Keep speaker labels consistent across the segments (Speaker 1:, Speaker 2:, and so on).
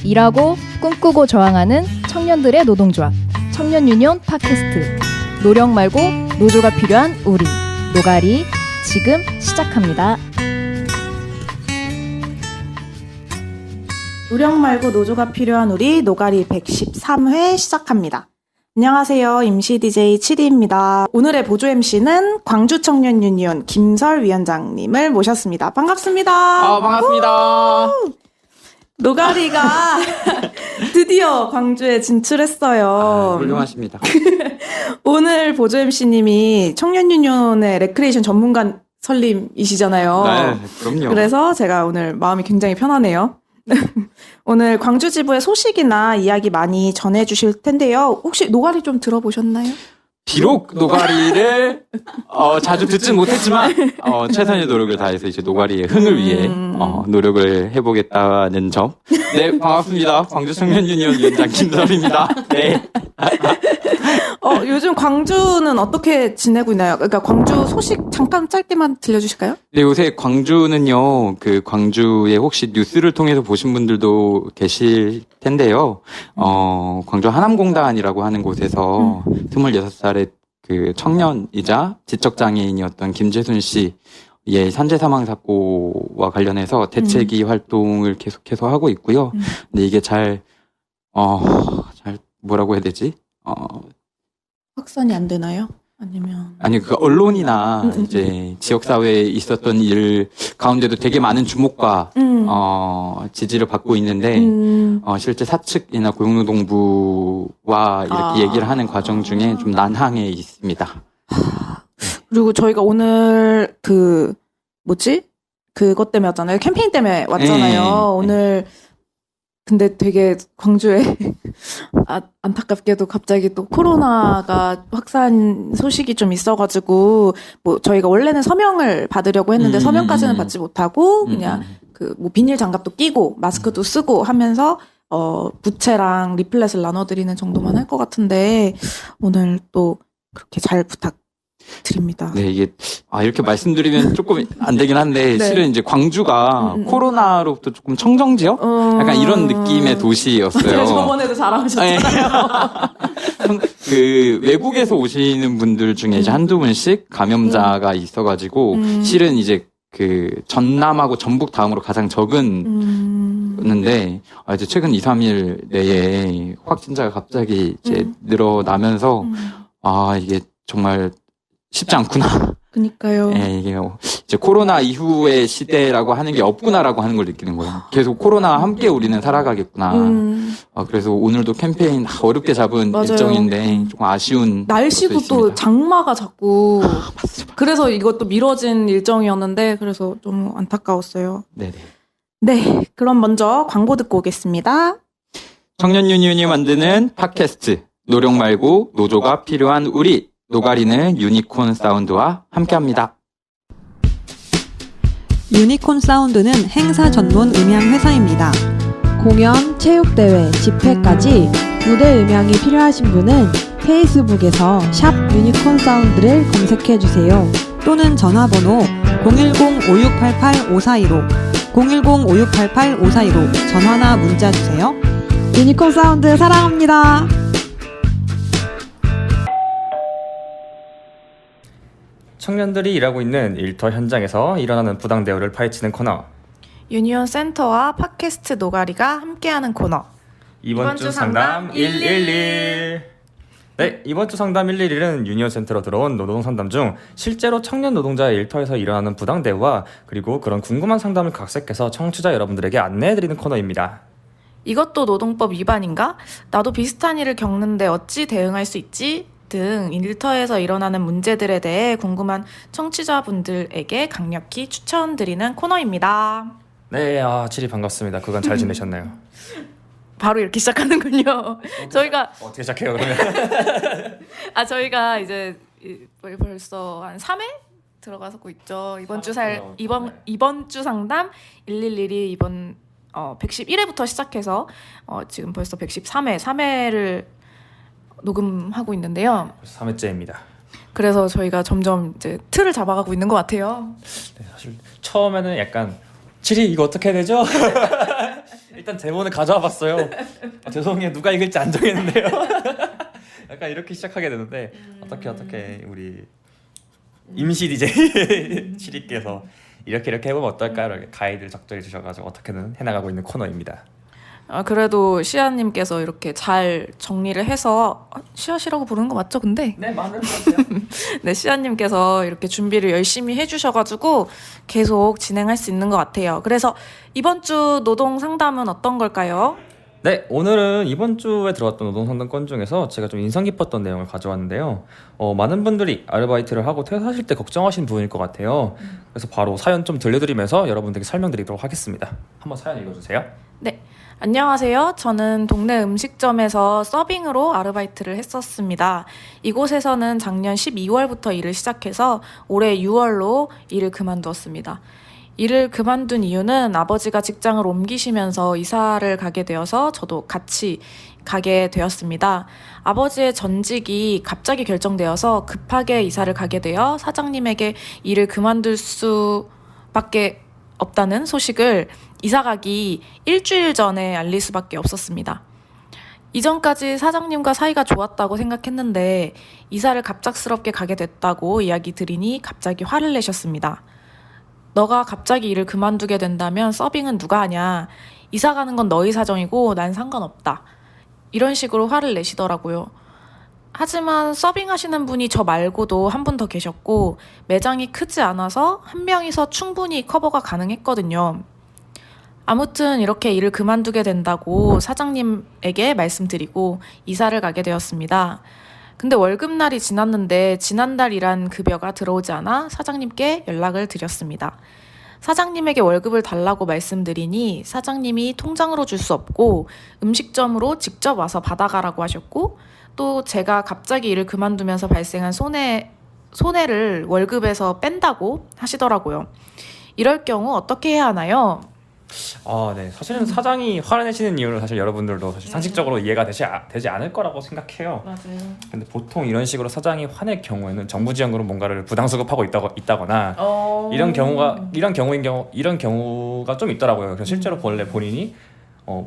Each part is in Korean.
Speaker 1: 일하고 꿈꾸고 저항하는 청년들의 노동조합 청년유니온 팟캐스트 노력 말고 노조가 필요한 우리 노가리 지금 시작합니다.
Speaker 2: 노력 말고 노조가 필요한 우리 노가리 113회 시작합니다. 안녕하세요. 임시 DJ 7이입니다. 오늘의 보조 MC는 광주청년유니온 김설 위원장님을 모셨습니다. 반갑습니다.
Speaker 3: 반갑습니다.
Speaker 2: 노가리가 드디어 광주에 진출했어요.
Speaker 3: 훌륭하십니다.
Speaker 2: 오늘 보조 MC님이 청년유니온의 레크레이션 전문가 설림이시잖아요.
Speaker 3: 네, 그럼요.
Speaker 2: 그래서 제가 오늘 마음이 굉장히 편하네요. 오늘 광주 지부의 소식이나 이야기 많이 전해주실 텐데요. 혹시 노가리 좀 들어보셨나요?
Speaker 3: 비록 노가리를 자주 듣진 못했지만 최선의 노력을 다해서 이제 노가리의 흥을 위해 노력을 해보겠다는 점. 네, 반갑습니다. 광주 청년유니온 위원장 김설입니다. 네.
Speaker 2: 요즘 광주는 어떻게 지내고 있나요? 그러니까 광주 소식 잠깐 짧게만 들려주실까요?
Speaker 3: 네, 요새 광주는요, 광주에 혹시 뉴스를 통해서 보신 분들도 계실 텐데요. 광주 하남공단이라고 하는 곳에서 26살의 그 청년이자 지적장애인이었던 김재순 씨의 산재 사망 사고와 관련해서 대책위 활동을 계속해서 하고 있고요. 근데 이게 잘 뭐라고 해야 되지?
Speaker 2: 확산이 안 되나요?
Speaker 3: 아니, 언론이나 이제 지역사회에 있었던 일 가운데도 되게 많은 주목과, 지지를 받고 있는데, 실제 사측이나 고용노동부와 이렇게 얘기를 하는 과정 중에 좀 난항에 있습니다.
Speaker 2: 그리고 저희가 오늘 그것 때문에 왔잖아요. 캠페인 때문에 왔잖아요.
Speaker 3: 네.
Speaker 2: 오늘 근데 되게 광주에 안타깝게도 갑자기 또 코로나가 확산 소식이 좀 있어가지고 저희가 원래는 서명을 받으려고 했는데 서명까지는 받지 못하고 그냥 비닐 장갑도 끼고 마스크도 쓰고 하면서 부채랑 리플렛을 나눠드리는 정도만 할 것 같은데 오늘 또 그렇게 잘 부탁드립니다.
Speaker 3: 네, 이게 이렇게 말씀드리면 조금 안 되긴 한데
Speaker 2: 네.
Speaker 3: 실은 이제 광주가 코로나로부터 조금 청정지역? 약간 이런 느낌의 도시였어요.
Speaker 2: 저번에도 자랑하셨잖아요.
Speaker 3: 외국에서 오시는 분들 중에 이제 한두 분씩 감염자가 있어가지고 실은 이제 전남하고 전북 다음으로 가장 적은는데 이제 최근 2, 3일 내에 확진자가 갑자기 이제 늘어나면서 이게 정말 쉽지 않구나.
Speaker 2: 그니까요.
Speaker 3: 네, 이게 이제 코로나 이후의 시대라고 하는 게 없구나라고 하는 걸 느끼는 거예요. 계속 코로나와 함께 우리는 살아가겠구나. 그래서 오늘도 캠페인 어렵게 잡은
Speaker 2: 맞아요.
Speaker 3: 일정인데 조금 아쉬운
Speaker 2: 날씨도
Speaker 3: 것도
Speaker 2: 또
Speaker 3: 있습니다.
Speaker 2: 장마가 자꾸
Speaker 3: 맞습니다.
Speaker 2: 그래서 이것도 미뤄진 일정이었는데 그래서 좀 안타까웠어요.
Speaker 3: 네네.
Speaker 2: 네, 그럼 먼저 광고 듣고 오겠습니다.
Speaker 3: 청년유니온이 만드는 팟캐스트 노력 말고 노조가 필요한 우리 노가리는 유니콘 사운드와 함께합니다.
Speaker 4: 유니콘 사운드는 행사 전문 음향 회사입니다.
Speaker 5: 공연, 체육대회, 집회까지 무대 음향이 필요하신 분은 페이스북에서 샵 유니콘 사운드를 검색해주세요.
Speaker 4: 또는 전화번호 010-5688-5415 010-5688-5415 전화나 문자 주세요.
Speaker 5: 유니콘 사운드 사랑합니다.
Speaker 6: 청년들이 일하고 있는 일터 현장에서 일어나는 부당 대우를 파헤치는 코너
Speaker 2: 유니온 센터와 팟캐스트 노가리가 함께하는 코너.
Speaker 6: 이번 주 상담 111. 네, 이번 주 상담 111은 유니온 센터로 들어온 노동 상담 중 실제로 청년 노동자의 일터에서 일어나는 부당 대우와 그리고 그런 궁금한 상담을 각색해서 청취자 여러분들에게 안내해드리는 코너입니다.
Speaker 2: 이것도 노동법 위반인가? 나도 비슷한 일을 겪는데 어찌 대응할 수 있지? 등 일터에서 일어나는 문제들에 대해 궁금한 청취자분들에게 강력히 추천드리는 코너입니다.
Speaker 6: 네, 칠이 반갑습니다. 그간 잘 지내셨나요?
Speaker 2: 바로 이렇게 시작하는군요. 저희가
Speaker 6: 어떻게 시작해요 그러면?
Speaker 2: 저희가 이제 벌써 한 3회 들어가고 있죠. 이번 주 상담 111이 이번 111회부터 시작해서 지금 벌써 113회 3회를 녹음하고 있는데요.
Speaker 6: 3회째입니다.
Speaker 2: 그래서 저희가 점점 이제 틀을 잡아가고 있는 것 같아요.
Speaker 6: 네, 사실 처음에는 약간 칠이 이거 어떻게 해야 되죠? 일단 제본을 가져와 봤어요. 죄송해요. 누가 읽을지 안 정했는데요. 약간 이렇게 시작하게 되는데 어떻게 우리 임시 DJ 시리께서 이렇게 해보면 어떨까요? 이렇게 가이드를 적절히 주셔가지고 어떻게든 해나가고 있는 코너입니다.
Speaker 2: 그래도 시아님께서 이렇게 잘 정리를 해서 시아씨라고 부르는 거 맞죠? 근데
Speaker 6: 네, 마음대로 하세요.
Speaker 2: 네, 시아님께서 이렇게 준비를 열심히 해주셔가지고 계속 진행할 수 있는 것 같아요. 그래서 이번 주 노동 상담은 어떤 걸까요?
Speaker 6: 네, 오늘은 이번 주에 들어왔던 노동상담 건 중에서 제가 좀 인상 깊었던 내용을 가져왔는데요. 많은 분들이 아르바이트를 하고 퇴사하실 때 걱정하시는 부분일 것 같아요. 그래서 바로 사연 좀 들려드리면서 여러분들께 설명드리도록 하겠습니다. 한번 사연 읽어주세요.
Speaker 2: 네. 안녕하세요. 저는 동네 음식점에서 서빙으로 아르바이트를 했었습니다. 이곳에서는 작년 12월부터 일을 시작해서 올해 6월로 일을 그만두었습니다. 일을 그만둔 이유는 아버지가 직장을 옮기시면서 이사를 가게 되어서 저도 같이 가게 되었습니다. 아버지의 전직이 갑자기 결정되어서 급하게 이사를 가게 되어 사장님에게 일을 그만둘 수밖에 없다는 소식을 이사 가기 일주일 전에 알릴 수밖에 없었습니다. 이전까지 사장님과 사이가 좋았다고 생각했는데 이사를 갑작스럽게 가게 됐다고 이야기 드리니 갑자기 화를 내셨습니다. 너가 갑자기 일을 그만두게 된다면 서빙은 누가 하냐? 이사 가는 건 너희 사정이고 난 상관없다. 이런 식으로 화를 내시더라고요. 하지만 서빙하시는 분이 저 말고도 한 분 더 계셨고 매장이 크지 않아서 한 명이서 충분히 커버가 가능했거든요. 아무튼 이렇게 일을 그만두게 된다고 사장님에게 말씀드리고 이사를 가게 되었습니다. 근데 월급날이 지났는데 지난달 일한 급여가 들어오지 않아 사장님께 연락을 드렸습니다. 사장님에게 월급을 달라고 말씀드리니 사장님이 통장으로 줄 수 없고 음식점으로 직접 와서 받아가라고 하셨고 또 제가 갑자기 일을 그만두면서 발생한 손해를 월급에서 뺀다고 하시더라고요. 이럴 경우 어떻게 해야 하나요?
Speaker 6: 네. 사실은 사장이 화를 내시는 이유는 사실 여러분들도 사실 상식적으로 이해가 되지 않을 거라고 생각해요.
Speaker 2: 맞아요.
Speaker 6: 근데 보통 이런 식으로 사장이 화낼 경우에는 정부 지원으로 뭔가를 부당수급하고 있다거나 이런 경우가 좀 있더라고요. 그래서 실제로 원래 본인이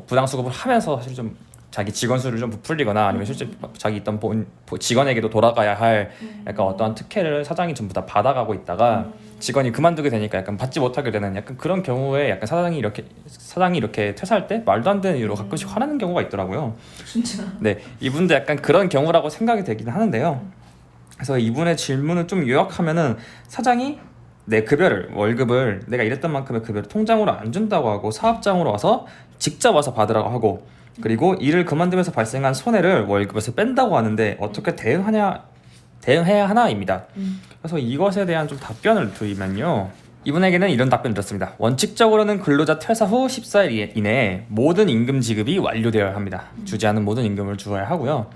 Speaker 6: 부당수급을 하면서 사실 좀 자기 직원 수를 좀 부풀리거나 아니면 실제 자기 있던 직원에게도 돌아가야 할 약간 어떠한 특혜를 사장이 전부 다 받아가고 있다가 직원이 그만두게 되니까 약간 받지 못하게 되는 약간 그런 경우에 약간 사장이 이렇게 퇴사할 때 말도 안 되는 이유로 가끔씩 화나는 경우가 있더라고요.
Speaker 2: 진짜.
Speaker 6: 네, 이분도 약간 그런 경우라고 생각이 되긴 하는데요. 그래서 이분의 질문을 좀 요약하면은 사장이 내 월급을 내가 일했던 만큼의 급여를 통장으로 안 준다고 하고 사업장으로 와서 직접 와서 받으라고 하고 그리고 일을 그만두면서 발생한 손해를 월급에서 뺀다고 하는데 어떻게 대응해야 하나입니다. 그래서 이것에 대한 좀 답변을 드리면요. 이분에게는 이런 답변을 드렸습니다. 원칙적으로는 근로자 퇴사 후 14일 이내에 모든 임금 지급이 완료되어야 합니다. 주지 않은 모든 임금을 주어야 하고요.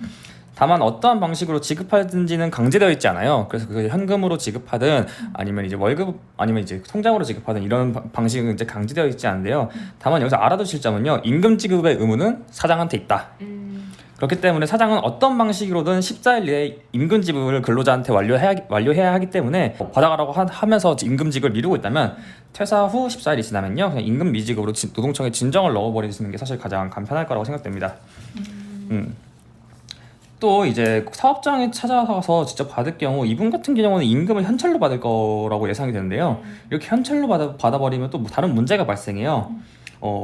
Speaker 6: 다만 어떠한 방식으로 지급하든지는 강제되어 있지 않아요. 그래서 그걸 현금으로 지급하든 아니면 이제 월급 아니면 이제 통장으로 지급하든 이런 방식은 이제 강제되어 있지 않은데요. 다만 여기서 알아두실 점은요. 임금 지급의 의무는 사장한테 있다. 그렇기 때문에 사장은 어떤 방식으로든 14일 내에 임금 지급을 근로자한테 완료해야 하기 때문에 받아가라고 하면서 임금 지급을 미루고 있다면 퇴사 후 14일이 지나면요. 그냥 임금 미지급으로 노동청에 진정을 넣어버리시는 게 사실 가장 간편할 거라고 생각됩니다. 또 이제 사업장에 찾아가서 직접 받을 경우 이분 같은 경우는 임금을 현찰로 받을 거라고 예상이 되는데요. 이렇게 현찰로 받아버리면 또 다른 문제가 발생해요.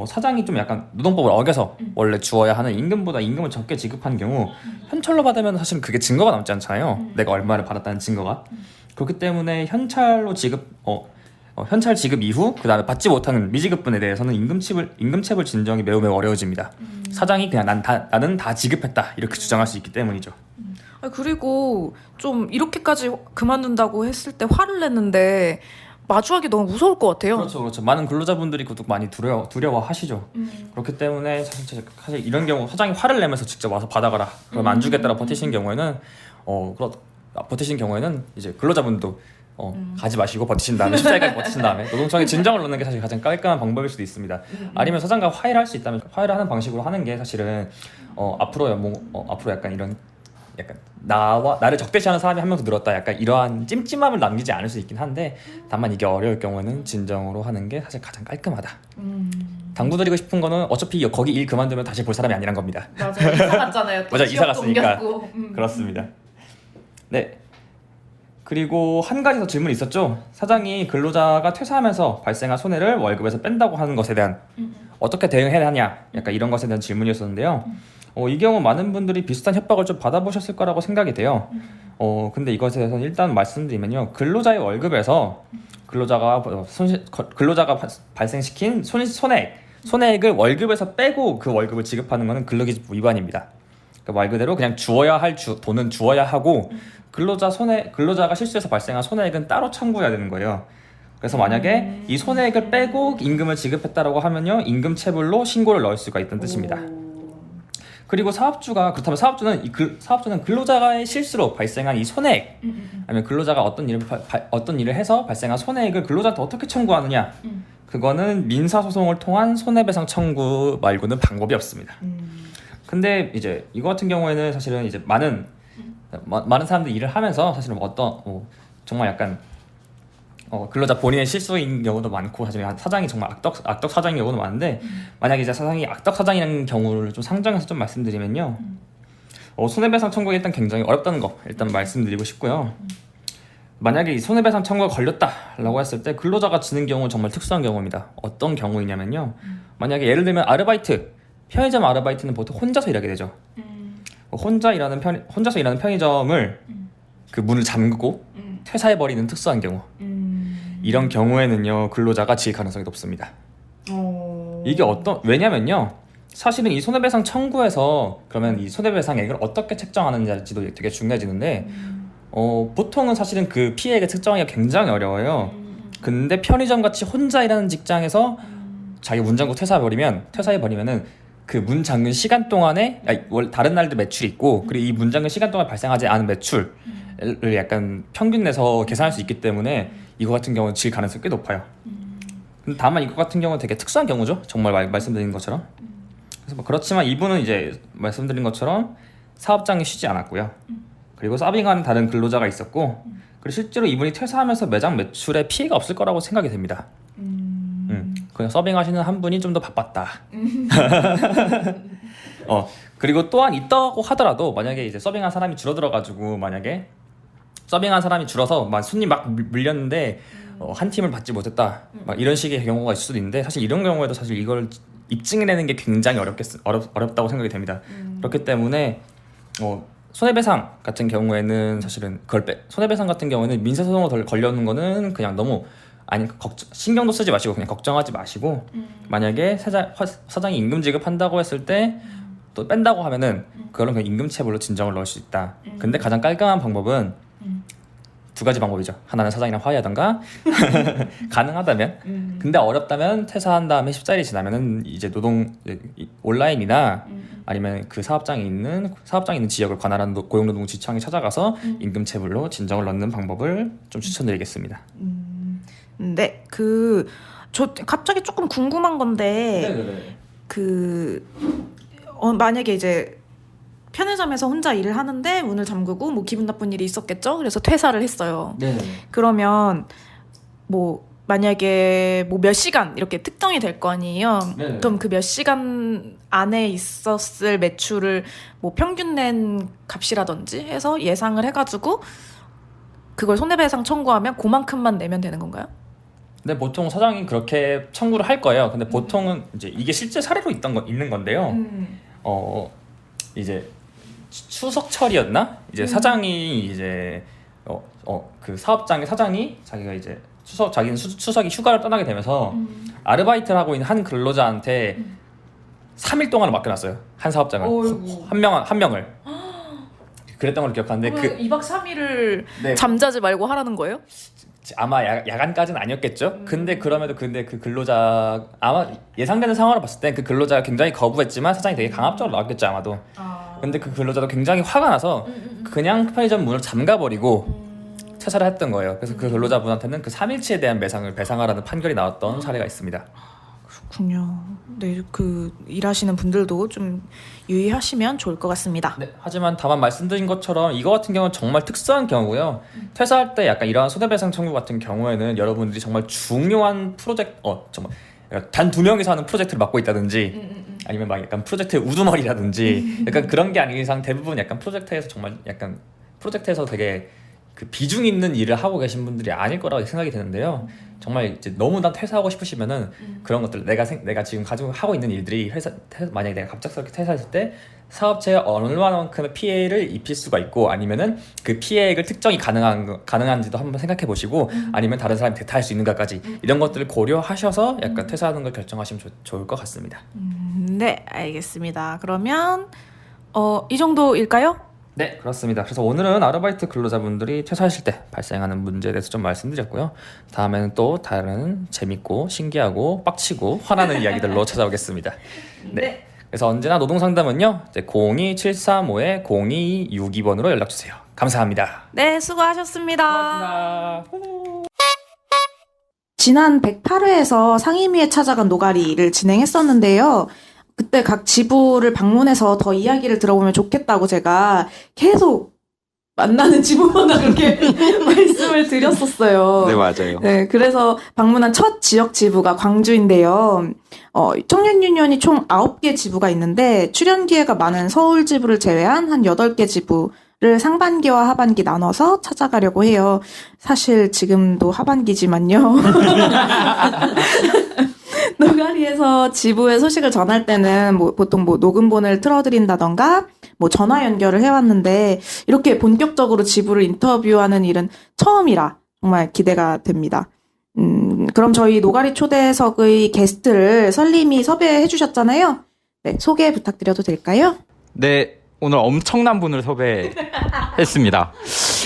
Speaker 6: 사장이 좀 약간 노동법을 어겨서 원래 주어야 하는 임금보다 임금을 적게 지급한 경우 현찰로 받으면 사실 그게 증거가 남지 않잖아요. 내가 얼마를 받았다는 증거가. 그렇기 때문에 현찰 지급 이후 그 다음에 받지 못하는 미지급분에 대해서는 임금체불 진정이 매우 어려워집니다. 사장이 그냥 나는 다 지급했다 이렇게 주장할 수 있기 때문이죠.
Speaker 2: 그리고 좀 이렇게까지 그만둔다고 했을 때 화를 냈는데 마주하기 너무 무서울 것 같아요.
Speaker 6: 그렇죠. 많은 근로자분들이 그것도 많이 두려워하시죠. 그렇기 때문에 사실 이런 경우 사장이 화를 내면서 직접 와서 받아가라 그럼 안 주겠다라고 버티신 경우에는 이제 근로자분도 가지 마시고 버티신 다음에 14일까지 버티신 다음에 노동청에 진정을 넣는 게 사실 가장 깔끔한 방법일 수도 있습니다. 아니면 사장과 화해를 할 수 있다면 화해를 하는 방식으로 하는 게 사실은 앞으로 약간 나를 적대시하는 사람이 한 명 더 늘었다 약간 이러한 찜찜함을 남기지 않을 수 있긴 한데 다만 이게 어려울 경우에는 진정으로 하는 게 사실 가장 깔끔하다. 당부드리고 싶은 거는 어차피 거기 일 그만두면 다시 볼 사람이 아니란 겁니다.
Speaker 2: 맞아요. 이사 갔잖아요.
Speaker 6: 맞아, 이사 갔으니까.
Speaker 2: 옮겼고.
Speaker 6: 그렇습니다. 네. 그리고 한 가지 더 질문이 있었죠. 사장이 근로자가 퇴사하면서 발생한 손해를 월급에서 뺀다고 하는 것에 대한 어떻게 대응해야 하냐, 약간 이런 것에 대한 질문이었었는데요. 이 경우 많은 분들이 비슷한 협박을 좀 받아보셨을 거라고 생각이 돼요. 근데 이것에 대해서는 일단 말씀드리면요. 근로자의 월급에서 근로자가 발생시킨 손해액을 월급에서 빼고 그 월급을 지급하는 것은 근로기준법 위반입니다. 그러니까 말 그대로 그냥 주어야 할 돈은 주어야 하고 근로자가 실수해서 발생한 손해액은 따로 청구해야 되는 거예요. 그래서 만약에 이 손해액을 빼고 임금을 지급했다라고 하면요, 임금체불로 신고를 넣을 수가 있다는 뜻입니다. 그리고 그렇다면 사업주는 근로자의 실수로 발생한 이 손해액, 아니면 근로자가 어떤 일을 해서 발생한 손해액을 근로자한테 어떻게 청구하느냐, 그거는 민사소송을 통한 손해배상 청구 말고는 방법이 없습니다. 근데 이제 이거 같은 경우에는 사실은 이제 많은 사람들이 일을 하면서 사실은 정말 약간 근로자 본인의 실수인 경우도 많고, 사실 사장이 정말 악덕 사장인 경우도 많은데, 만약에 이제 사장이 악덕 사장이라는 경우를 좀 상정해서 좀 말씀드리면요, 손해배상 청구가 일단 굉장히 어렵다는 거 일단 말씀드리고 싶고요. 만약에 이 손해배상 청구가 걸렸다라고 했을 때 근로자가 지는 경우는 정말 특수한 경우입니다. 어떤 경우이냐면요, 만약에 예를 들면 편의점 아르바이트는 보통 혼자서 일하게 되죠. 혼자서 일하는 편의점을 그 문을 잠그고 퇴사해버리는 특수한 경우, 이런 경우에는요, 근로자가 질 가능성이 높습니다. 이게 왜냐면요, 사실은 이 손해배상 청구에서 그러면 이 손해배상액을 어떻게 책정하느냐지도 되게 중요해지는데, 보통은 사실은 그 피해액을 측정하기가 굉장히 어려워요. 근데 편의점 같이 혼자 일하는 직장에서 자기 문 잠그고 퇴사해버리면은 그 문 잠근 시간 동안에 다른 날도 매출이 있고, 그리고 이 문 잠근 시간 동안 발생하지 않은 매출을 약간 평균 내서 계산할 수 있기 때문에 이거 같은 경우는 질 가능성이 꽤 높아요. 근데 다만 이거 같은 경우는 되게 특수한 경우죠. 정말 말씀드린 것처럼. 그래서 그렇지만 이분은 이제 말씀드린 것처럼 사업장이 쉬지 않았고요. 그리고 서빙하는 다른 근로자가 있었고, 그리고 실제로 이분이 퇴사하면서 매장 매출에 피해가 없을 거라고 생각이 됩니다. 그냥 서빙하시는 한 분이 좀 더 바빴다. 그리고 또한 있다고 하더라도, 만약에 이제 서빙한 사람이 줄어들어가지고, 만약에 서빙한 사람이 줄어서 손님 막 물렸는데 한 팀을 받지 못했다, 막 이런 식의 경우가 있을 수도 있는데, 사실 이런 경우에도 사실 이걸 입증해내는 게 굉장히 어렵다고 생각이 됩니다. 그렇기 때문에 손해배상 같은 경우에는 사실은 손해배상 같은 경우에는 민사소송으로 걸려오는 거는 그냥 너무 신경도 쓰지 마시고 그냥 걱정하지 마시고, 만약에 사장이 임금 지급한다고 했을 때 또 뺀다고 하면은 그거는 그냥 임금체불로 진정을 넣을 수 있다. 근데 가장 깔끔한 방법은 두 가지 방법이죠. 하나는 사장이랑 화해하던가 가능하다면, 근데 어렵다면 퇴사한 다음에 10자리 지나면은 이제 온라인이나 아니면 그 사업장이 있는 지역을 관할하는 고용노동지청에 찾아가서 임금체불로 진정을 넣는 방법을 좀 추천드리겠습니다.
Speaker 2: 네, 저 갑자기 조금 궁금한 건데, 만약에 이제 편의점에서 혼자 일을 하는데 문을 잠그고 뭐 기분 나쁜 일이 있었겠죠? 그래서 퇴사를 했어요.
Speaker 3: 네.
Speaker 2: 그러면 만약에 몇 시간 이렇게 특정이 될 거 아니에요.
Speaker 3: 네.
Speaker 2: 그럼 그 몇 시간 안에 있었을 매출을 평균 낸 값이라든지 해서 예상을 해가지고 그걸 손해배상 청구하면 그만큼만 내면 되는 건가요?
Speaker 6: 근데 보통 사장이 그렇게 청구를 할 거예요. 근데 보통은 이제 이게 실제 사례로 있는 건데요. 이제 추석철이었나? 이제 사장이 이제 그 사업장의 사장이 자기가 이제 자기는 추석이 휴가를 떠나게 되면서 아르바이트를 하고 있는 한 근로자한테 3일 동안을 맡겨놨어요. 한 사업장을. 한 명을. 그랬던 걸 기억하는데
Speaker 2: 2박 3일을
Speaker 6: 네.
Speaker 2: 잠자지 말고 하라는 거예요?
Speaker 6: 아마 야간까지는 아니었겠죠. 근데 그 근로자 아마 예상되는 상황으로 봤을 때 그 근로자가 굉장히 거부했지만 사장이 되게 강압적으로 나왔겠죠 아마도. 근데 그 근로자도 굉장히 화가 나서 그냥 편의점 문을 잠가버리고 퇴사를 했던 거예요. 그래서 그 근로자분한테는 그 3일치에 대한 매상을 배상하라는 판결이 나왔던 사례가 있습니다.
Speaker 2: 그렇군요. 네, 일하시는 분들도 좀 유의하시면 좋을 것 같습니다.
Speaker 6: 네, 하지만 다만 말씀드린 것처럼 이거 같은 경우는 정말 특수한 경우고요. 퇴사할 때 약간 이러한 손해배상 청구 같은 경우에는 여러분들이 정말 중요한 정말 단 2명이서 하는 프로젝트를 맡고 있다든지 아니면 막 약간 프로젝트의 우두머리라든지 약간 그런 게 아닌 이상 대부분 약간 프로젝트에서 정말 약간 프로젝트에서 되게 그 비중 있는 일을 하고 계신 분들이 아닐 거라고 생각이 드는데요. 정말 이제 너무나 퇴사하고 싶으시면은 그런 것들 내가 지금 가지고 하고 있는 일들이 만약에 내가 갑작스럽게 퇴사했을 때 사업체에 얼마만큼의 피해를 입힐 수가 있고 아니면은 그 피해액을 특정이 가능한지도 한번 생각해 보시고 아니면 다른 사람이 대타할 수 있는가까지 이런 것들을 고려하셔서 약간 퇴사하는 걸 결정하시면 좋을 것 같습니다.
Speaker 2: 네, 알겠습니다. 그러면 이 정도일까요?
Speaker 6: 네, 그렇습니다. 그래서 오늘은 아르바이트 근로자분들이 퇴사하실 때 발생하는 문제에 대해서 좀 말씀드렸고요. 다음에는 또 다른 재밌고 신기하고 빡치고 화나는 이야기들로 찾아오겠습니다. 네. 그래서 언제나 노동상담은요, 02735-0262번으로 연락주세요. 감사합니다.
Speaker 2: 네, 수고하셨습니다.
Speaker 6: 고맙습니다.
Speaker 2: 지난 108회에서 상임위에 찾아간 노가리를 진행했었는데요. 그때 각 지부를 방문해서 더 이야기를 들어보면 좋겠다고 제가 계속 만나는 지부마다 그렇게 말씀을 드렸었어요.
Speaker 3: 네, 맞아요.
Speaker 2: 네, 그래서 방문한 첫 지역 지부가 광주인데요. 청년유니온이 총 9개 지부가 있는데 출연 기회가 많은 서울 지부를 제외한 한 8개 지부를 상반기와 하반기 나눠서 찾아가려고 해요. 사실 지금도 하반기지만요. 노가리에서 지부의 소식을 전할 때는 보통 녹음본을 틀어드린다던가 전화 연결을 해왔는데 이렇게 본격적으로 지부를 인터뷰하는 일은 처음이라 정말 기대가 됩니다. 그럼 저희 노가리 초대석의 게스트를 설님이 섭외해 주셨잖아요. 네, 소개 부탁드려도 될까요?
Speaker 3: 네, 오늘 엄청난 분을 섭외했습니다.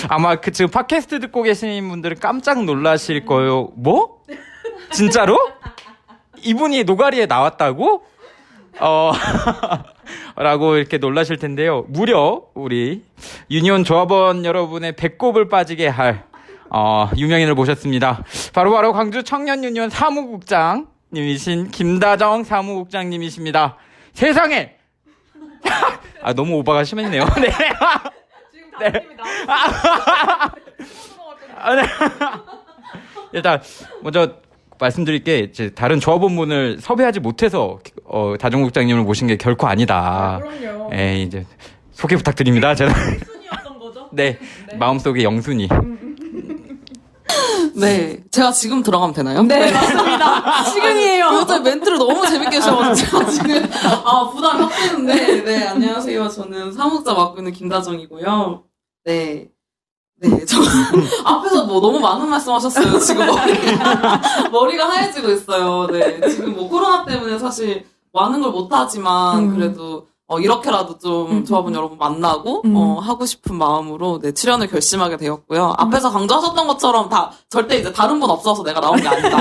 Speaker 3: 아마 지금 팟캐스트 듣고 계신 분들은 깜짝 놀라실 거예요. 뭐? 진짜로? 이분이 노가리에 나왔다고? 라고 이렇게 놀라실 텐데요. 무려 우리 유니온 조합원 여러분의 배꼽을 빠지게 할 유명인을 모셨습니다. 바로 광주 청년유니온 사무국장님이신 김다정 사무국장님이십니다. 세상에! 너무 오바가 심했네요. 네. 지금 다 됩니다. 네. 일단 먼저 말씀드릴 게 다른 조합원분을 섭외하지 못해서 다정국장님을 모신 게 결코 아니다.
Speaker 2: 그럼요.
Speaker 3: 이제 소개 부탁드립니다. 제가
Speaker 2: 영순이었던 거죠?
Speaker 3: 네, 마음속에 영순이.
Speaker 7: 네, 제가 지금 들어가면 되나요?
Speaker 2: 네, 맞습니다. 지금이에요.
Speaker 7: 요새 멘트를 너무 재밌게 하셔가지고 지금 부담이 확 되는데 네, 안녕하세요. 저는 사무국장 맡고 있는 김다정이고요. 네, 저 앞에서 너무 많은 말씀하셨어요. 지금 머리가 하얘지고 있어요. 네, 지금 코로나 때문에 사실 많은 걸 못하지만 그래도 이렇게라도 좀 조합원 여러분 만나고 하고 싶은 마음으로 네, 출연을 결심하게 되었고요. 앞에서 강조하셨던 것처럼 절대 이제 다른 분 없어서 내가 나온 게 아니다.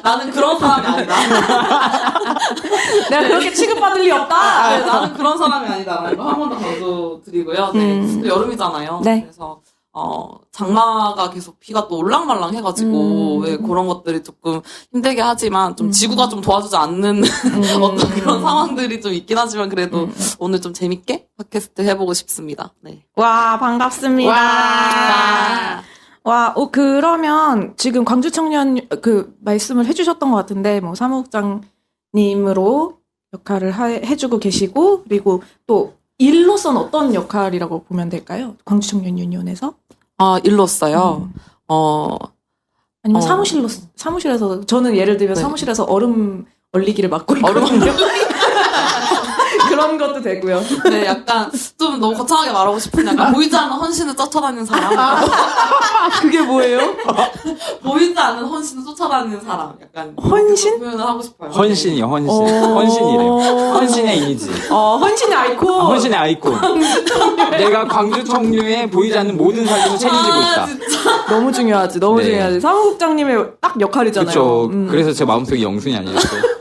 Speaker 7: 나는 그런 사람이 아니다.
Speaker 2: 내가 그렇게 취급받을 리 없다.
Speaker 7: 네, 나는 그런 사람이 아니다라는 거 한 번 더 강조드리고요. 네, 또 여름이잖아요.
Speaker 2: 네.
Speaker 7: 그래서 장마가 계속 비가 또 올랑말랑 해가지고, 왜 그런 것들이 조금 힘들게 하지만, 좀 지구가 좀 도와주지 않는 어떤 그런 상황들이 좀 있긴 하지만, 그래도 오늘 좀 재밌게 팟캐스트 해보고 싶습니다. 네.
Speaker 2: 와, 반갑습니다. 그러면 지금 광주 청년 말씀을 해주셨던 것 같은데, 사무국장님으로 역할을 해주고 계시고, 그리고 또 일로서는 어떤 역할이라고 보면 될까요? 광주 청년 유니온에서?
Speaker 7: 일로써요.
Speaker 2: 아니면 사무실에서, 저는 예를 들면
Speaker 7: 네.
Speaker 2: 사무실에서 얼음 얼리기를 맡고 있거든요. 그런 것도 되고요.
Speaker 7: 네, 약간 좀 너무 거창하게 말하고 싶은 약간 보이지 않는 헌신을 쫓아다니는 사람.
Speaker 2: 그게 뭐예요?
Speaker 7: 보이지 않는 헌신을 쫓아다니는 사람. 약간
Speaker 2: 헌신?
Speaker 7: 표현을 하고 싶어요.
Speaker 3: 헌신이요, 헌신. 헌신이래요. 헌신의 이미지.
Speaker 2: 헌신의 아이콘.
Speaker 3: 헌신의 아이콘. 내가 광주 청류에 보이지 않는 모든 삶을 책임지고 있다.
Speaker 2: 너무 중요하지, 너무
Speaker 3: 네.
Speaker 2: 중요하지. 사무국장님의 딱 역할이잖아요.
Speaker 3: 그렇죠. 그래서 제 마음속에 영순이 아니었어요.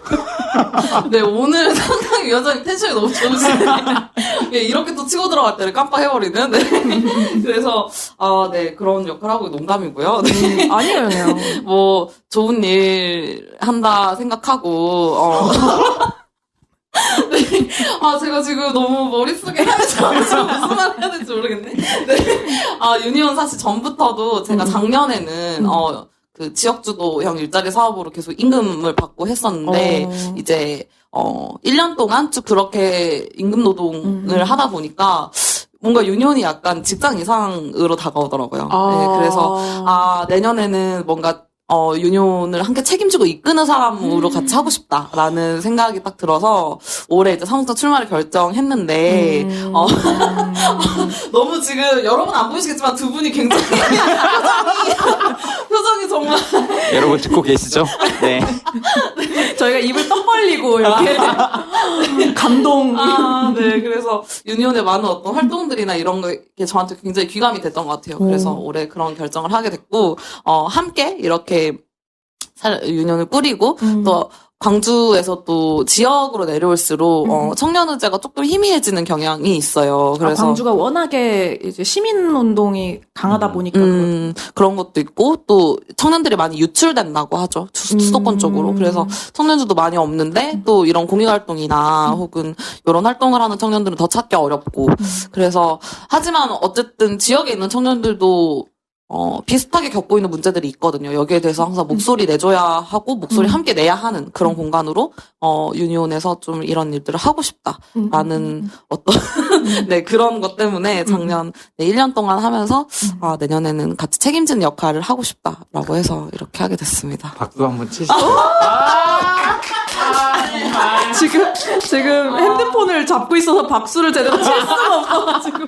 Speaker 7: 네, 오늘 상당히 여전히 텐션이 너무 좋으시네요. 예, 이렇게 또 치고 들어갈 때를 깜빡해버리는. 네. 그래서, 네, 그런 역할 하고 농담이고요. 네.
Speaker 2: 아니에요.
Speaker 7: 좋은 일 한다 생각하고, 네. 제가 지금 너무 머릿속에 헤매져서 무슨 말 해야 될지 모르겠네. 네. 유니온 사실 전부터도 제가 작년에는, 그 지역주도형 일자리 사업으로 계속 임금을 받고 했었는데, 이제, 1년 동안 쭉 그렇게 임금 노동을 하다 보니까, 뭔가 유니온이 약간 직장 이상으로 다가오더라고요. 네, 그래서, 내년에는 뭔가, 유니온을 함께 책임지고 이끄는 사람으로 같이 하고 싶다라는 생각이 딱 들어서 올해 이제 사무처 출마를 결정했는데 너무 지금 여러분 안 보이시겠지만 두 분이 굉장히 표정이 정말
Speaker 3: 여러분 듣고 계시죠? 네.
Speaker 2: 저희가 입을 떡 벌리고 이렇게 감동.
Speaker 7: 네, 그래서 유니온의 많은 어떤 활동들이나 이런 게 저한테 굉장히 귀감이 됐던 것 같아요. 그래서 올해 그런 결정을 하게 됐고 함께 이렇게 유니온을 꾸리고 또 광주에서 또 지역으로 내려올수록 청년의제가 조금 희미해지는 경향이 있어요. 그래서
Speaker 2: 광주가 워낙에 이제 시민 운동이 강하다 보니까
Speaker 7: 그런 것도 있고 또 청년들이 많이 유출된다고 하죠. 수도권 쪽으로. 그래서 청년주도 많이 없는데 또 이런 공익활동이나 혹은 이런 활동을 하는 청년들은 더 찾기 어렵고 그래서 하지만 어쨌든 지역에 있는 청년들도 비슷하게 겪고 있는 문제들이 있거든요. 여기에 대해서 항상 목소리 내줘야 하고, 목소리 함께 내야 하는 그런 공간으로, 유니온에서 좀 이런 일들을 하고 싶다라는 어떤, 네, 그런 것 때문에 작년, 1년 동안 하면서, 내년에는 같이 책임지는 역할을 하고 싶다라고 해서 이렇게 하게 됐습니다.
Speaker 3: 박수 한번 치시죠.
Speaker 2: 지금 핸드폰을 잡고 있어서 박수를 제대로 칠 수가 없어가지고.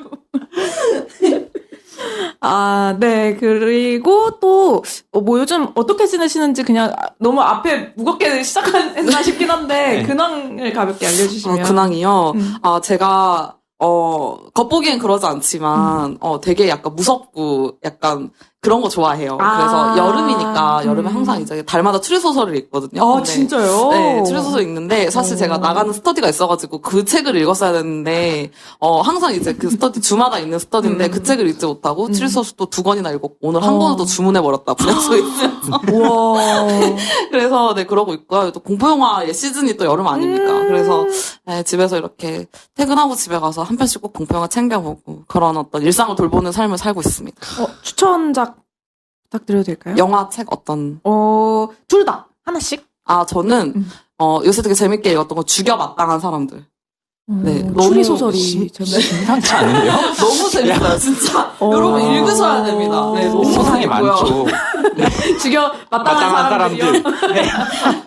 Speaker 2: 네. 그리고 또, 뭐 요즘 어떻게 지내시는지 그냥 너무 앞에 무겁게 시작했나 싶긴 한데,
Speaker 3: 네.
Speaker 2: 근황을 가볍게 알려주시면.
Speaker 7: 근황이요? 제가, 겉보기엔 그러지 않지만, 되게 약간 무섭고, 약간 그런 거 좋아해요. 그래서 여름이니까, 여름에 항상 이제 달마다 추리소설을 읽거든요. 근데
Speaker 2: 진짜요?
Speaker 7: 네, 추리소설 읽는데, 사실 제가 나가는 스터디가 있어가지고 그 책을 읽었어야 되는데, 항상 이제 그 스터디, 주마다 있는 스터디인데 그 책을 읽지 못하고, 추리소설 또 2권이나 읽었고, 오늘 한 권을 또 주문해버렸다, 분양소에 있으면서.
Speaker 2: 우와.
Speaker 7: 그래서, 네, 그러고 있고요. 또 공포영화의 시즌이 또 여름 아닙니까? 그래서, 네, 집에서 이렇게 퇴근하고 집에 가서 한 편씩 꼭 공포영화 챙겨보고, 그런 어떤 일상을 돌보는 삶을 살고 있습니다.
Speaker 2: 추천작 부탁드려도 될까요?
Speaker 7: 영화, 책 어떤?
Speaker 2: 둘 다. 하나씩.
Speaker 7: 저는, 요새 되게 재밌게 읽었던 거 죽여마땅한 사람들. 네,
Speaker 2: 추리소설이.
Speaker 3: 심상치 않은데요?
Speaker 7: 너무 재밌어요, 진짜. 여러분 읽으셔야 됩니다. 네, 너무
Speaker 3: 세상에
Speaker 7: 재밌고요.
Speaker 3: 많죠.
Speaker 2: 죽여 마땅한 사람들이요.
Speaker 3: 네.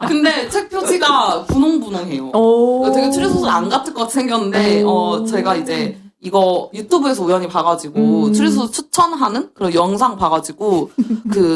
Speaker 7: 근데 책 표지가 분홍분홍해요. 되게 추리소설 안 같을 것 같이 생겼는데, 제가 이제 이거 유튜브에서 우연히 봐가지고 추리소설 추천하는 그런 영상 봐가지고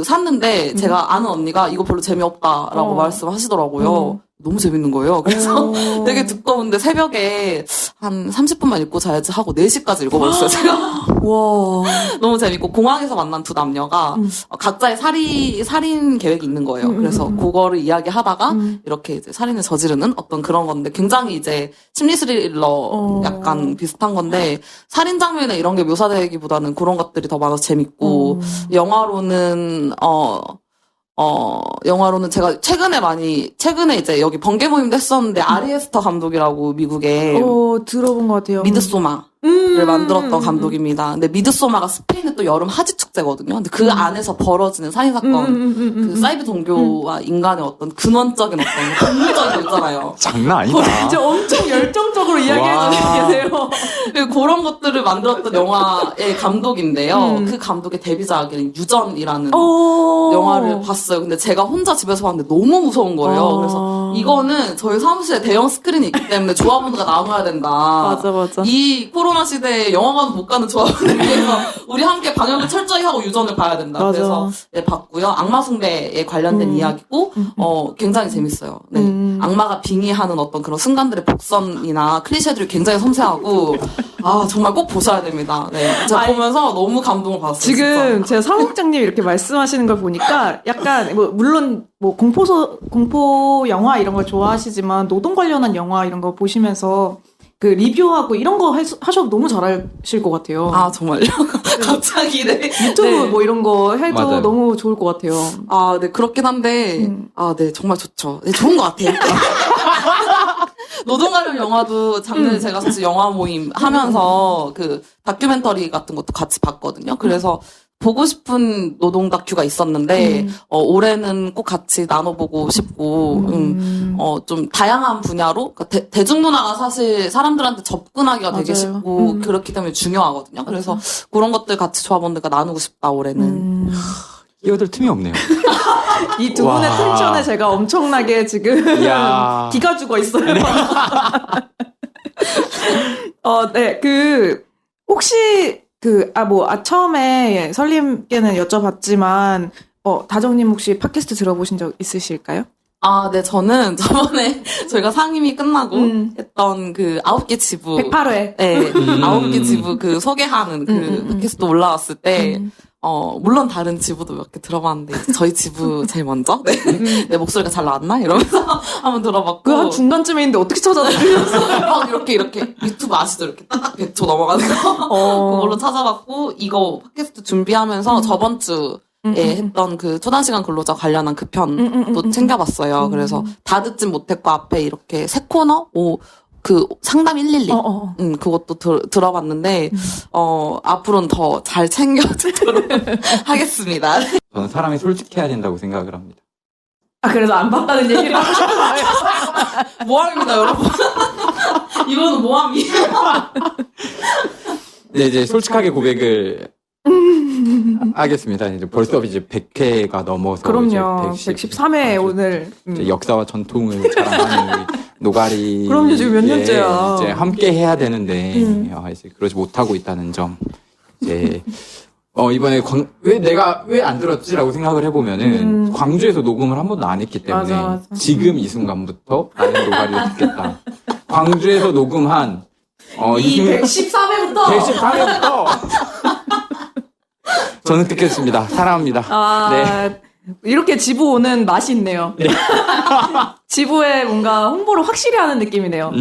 Speaker 7: 샀는데 제가 아는 언니가 이거 별로 재미없다라고 말씀하시더라고요. 너무 재밌는 거예요. 그래서 되게 두꺼운데 새벽에 한 30분만 읽고 자야지 하고 4시까지 읽어버렸어요, 제가.
Speaker 2: 와.
Speaker 7: 너무 재밌고, 공항에서 만난 두 남녀가 각자의 살인 계획이 있는 거예요. 그래서 그거를 이야기하다가 이렇게 이제 살인을 저지르는 어떤 그런 건데, 굉장히 이제 심리 스릴러 약간 비슷한 건데, 살인 장면에 이런 게 묘사되기보다는 그런 것들이 더 많아서 재밌고, 영화로는 제가 최근에 이제 여기 번개 모임도 했었는데, 아리에스터 감독이라고 미국의
Speaker 2: 들어본 것 같아요.
Speaker 7: 미드소마를 만들었던 감독입니다. 근데 미드소마가 스페인의 또 여름 하지 축제거든요. 근데 그 안에서 벌어지는 살인사건, 그 사이비 종교와 인간의 어떤 근원적인 어떤 본능적인 거 있잖아요.
Speaker 3: 장난 아니다.
Speaker 2: 진짜 엄청 열정적으로 이야기해주고 계세요.
Speaker 7: 그리고 그런 것들을 만들었던 영화의 감독인데요. 그 감독의 데뷔작인 유전이라는 영화를 봤어요. 근데 제가 혼자 집에서 봤는데 너무 무서운 거예요. 그래서 이거는 저희 사무실에 대형 스크린이 있기 때문에 조합원들과 나눠야 된다.
Speaker 2: 맞아.
Speaker 7: 이 코로나 시대에 영화관 못 가는 조합원들 위해서 우리 함께 방역을 철저히 하고 유전을 봐야 된다.
Speaker 2: 맞아.
Speaker 7: 그래서 네, 봤고요. 악마 숭배에 관련된 이야기고 굉장히 재밌어요. 네. 악마가 빙의하는 어떤 그런 순간들의 복선이나 클리셰들이 굉장히 섬세하고 정말 꼭 보셔야 됩니다. 네. 제가 보면서 너무 감동을 받았어요.
Speaker 2: 지금
Speaker 7: 진짜.
Speaker 2: 제가 사무국장님 이렇게 말씀하시는 걸 보니까 약간 물론 공포 영화 이런 걸 좋아하시지만 노동 관련한 영화 이런 거 보시면서 그 리뷰하고 이런 거 하셔도 너무 잘하실 것 같아요.
Speaker 7: 정말요? 갑자기 네.
Speaker 2: 유튜브
Speaker 7: 네.
Speaker 2: 뭐 이런 거 해도
Speaker 3: 맞아요.
Speaker 2: 너무 좋을 것 같아요.
Speaker 7: 네, 그렇긴 한데, 네, 정말 좋죠. 네, 좋은 것 같아요. 노동 관련 영화도 작년에 제가 사실 영화 모임 하면서 그 다큐멘터리 같은 것도 같이 봤거든요. 그래서 보고 싶은 노동 다큐가 있었는데 올해는 꼭 같이 나눠보고 싶고 좀 다양한 분야로 그러니까 대중문화가 사실 사람들한테 접근하기가 되게
Speaker 2: 맞아요.
Speaker 7: 쉽고 그렇기 때문에 중요하거든요. 그래서 그런 것들 같이 조합원들과 나누고 싶다 올해는.
Speaker 3: 끼어들 틈이 없네요.
Speaker 2: 이 두 분의
Speaker 3: 와.
Speaker 2: 텐션에 제가 엄청나게 지금
Speaker 3: 이야.
Speaker 2: 기가 죽어 있어요. 네, 혹시 처음에 설님께는 여쭤봤지만, 다정님 혹시 팟캐스트 들어보신 적 있으실까요?
Speaker 7: 아, 네, 저는 저번에 저희가 상임이 끝나고 했던 그 9개 지부.
Speaker 2: 108회.
Speaker 7: 네, 9개 지부 그 소개하는 그 팟캐스트 올라왔을 때, 물론 다른 지부도 몇 개 들어봤는데, 이제 저희 지부 제일 먼저? 네. 내 목소리가 잘 나왔나? 이러면서 한번 들어봤고.
Speaker 2: 그 한 중간쯤에 있는데 어떻게 찾아냈어요?
Speaker 7: 막 이렇게 유튜브 아시죠? 이렇게 딱딱 100초 넘어가는 거. 그걸로 찾아봤고, 이거 팟캐스트 준비하면서 저번 주에 했던 그 초단시간 근로자 관련한 그 편도 챙겨봤어요. 그래서 다 듣진 못했고, 앞에 이렇게 세 코너? 그 상담 112. 그것도 들어봤는데, 앞으로는 더 잘 챙겨듣도록 하겠습니다.
Speaker 3: 저는 사람이 솔직해야 된다고 생각을 합니다.
Speaker 2: 그래서 안 봤다는 얘기를 하고 싶어요.
Speaker 7: 모함입니다, 여러분. 이거는 모함이에요.
Speaker 3: 네, 이제 솔직하게 고백을 하겠습니다. 이제 벌써 이제 100회가 넘어서
Speaker 2: 그럼요.
Speaker 3: 이제
Speaker 2: 113회 오늘.
Speaker 3: 이제 역사와 전통을 자랑하는 우리 노가리.
Speaker 2: 그럼요, 지금 몇 년째야.
Speaker 3: 이제 함께 해야 되는데 이제 그러지 못하고 있다는 점. 이제 이번에 왜 안 들었지라고 생각을 해보면은 광주에서 녹음을 한 번도 안 했기 때문에
Speaker 2: 맞아.
Speaker 3: 지금 이 순간부터 나는 노가리를 듣겠다. 광주에서 녹음한
Speaker 2: 이 113회부터
Speaker 3: 113회부터 저는 듣겠습니다. 사랑합니다. 네.
Speaker 2: 이렇게 지부 오는 맛이 있네요. 지부에 뭔가 홍보를 확실히 하는 느낌이네요.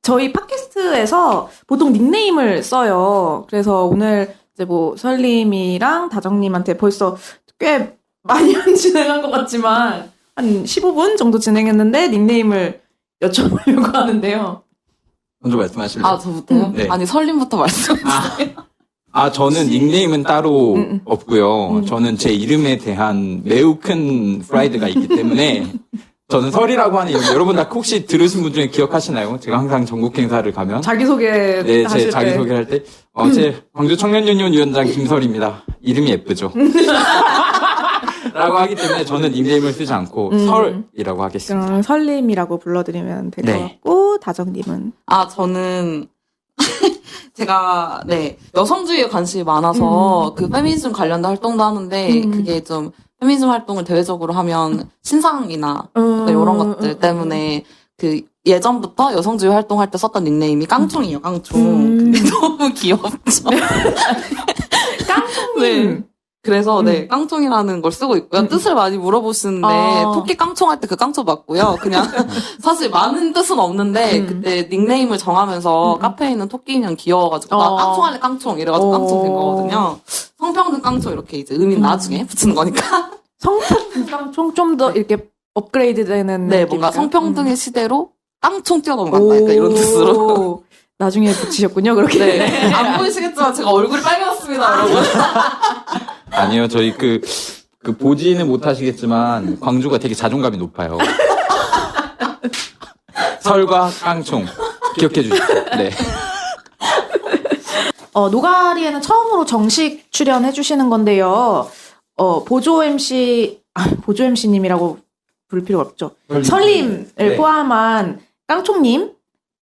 Speaker 2: 저희 팟캐스트에서 보통 닉네임을 써요. 그래서 오늘 이제 설님이랑 다정님한테 벌써 꽤 많이 진행한 것 같지만 한 15분 정도 진행했는데 닉네임을 여쭤보려고 하는데요.
Speaker 3: 먼저 말씀하실래요?
Speaker 7: 저부터요?
Speaker 3: 네.
Speaker 7: 아니, 설림부터 말씀해주세요.
Speaker 3: 저는 닉네임은 따로 없고요. 저는 제 이름에 대한 매우 큰 프라이드가 있기 때문에 저는 설이라고 하는 이름, 여러분 다 혹시 들으신 분 중에 기억하시나요? 제가 항상 전국 행사를 가면
Speaker 2: 자기소개
Speaker 3: 네,
Speaker 2: 하실
Speaker 3: 제 자기소개를 할 때 제 광주 청년유니온 위원장 김설입니다. 이름이 예쁘죠? 라고 하기 때문에 저는 닉네임을 쓰지 않고 설이라고 하겠습니다.
Speaker 2: 그럼 설님이라고 불러드리면 될 것
Speaker 3: 네.
Speaker 2: 같고 다정님은
Speaker 7: 저는 제가 여성주의에 관심이 많아서 그 페미니즘 관련된 활동도 하는데 그게 좀 페미니즘 활동을 대외적으로 하면 신상이나 이런 것들 때문에 그 예전부터 여성주의 활동할 때 썼던 닉네임이 깡총이에요. 깡총. 근데 너무 귀엽죠.
Speaker 2: 깡총님.
Speaker 7: 그래서 깡총이라는 걸 쓰고 있고요. 뜻을 많이 물어보시는데 토끼 깡총할 때 그 깡총 맞고요. 그냥 사실 많은 뜻은 없는데 그때 닉네임을 정하면서 카페에 있는 토끼 인형 귀여워가지고 나 깡총할래 깡총 이래가지고 깡총 된 거거든요. 성평등 깡총 이렇게 이제 의미는 나중에 붙이는 거니까.
Speaker 2: 성평등 깡총 좀 더 이렇게 업그레이드되는
Speaker 7: 뭔가 성평등의 시대로 깡총 뛰어넘어간다. 그러니까 이런 뜻으로.
Speaker 2: 나중에 붙이셨군요. 그렇게.
Speaker 7: 안 보이시겠지만 제가 얼굴이 빨개졌습니다, 여러분.
Speaker 3: 아니요, 저희 보지는 못하시겠지만 광주가 되게 자존감이 높아요. 설과 깡총 기억해 주십시오. 네.
Speaker 2: 노가리에는 처음으로 정식 출연해 주시는 건데요. 보조 MC님이라고 부를 필요가 없죠. 설님을 포함한 깡총님,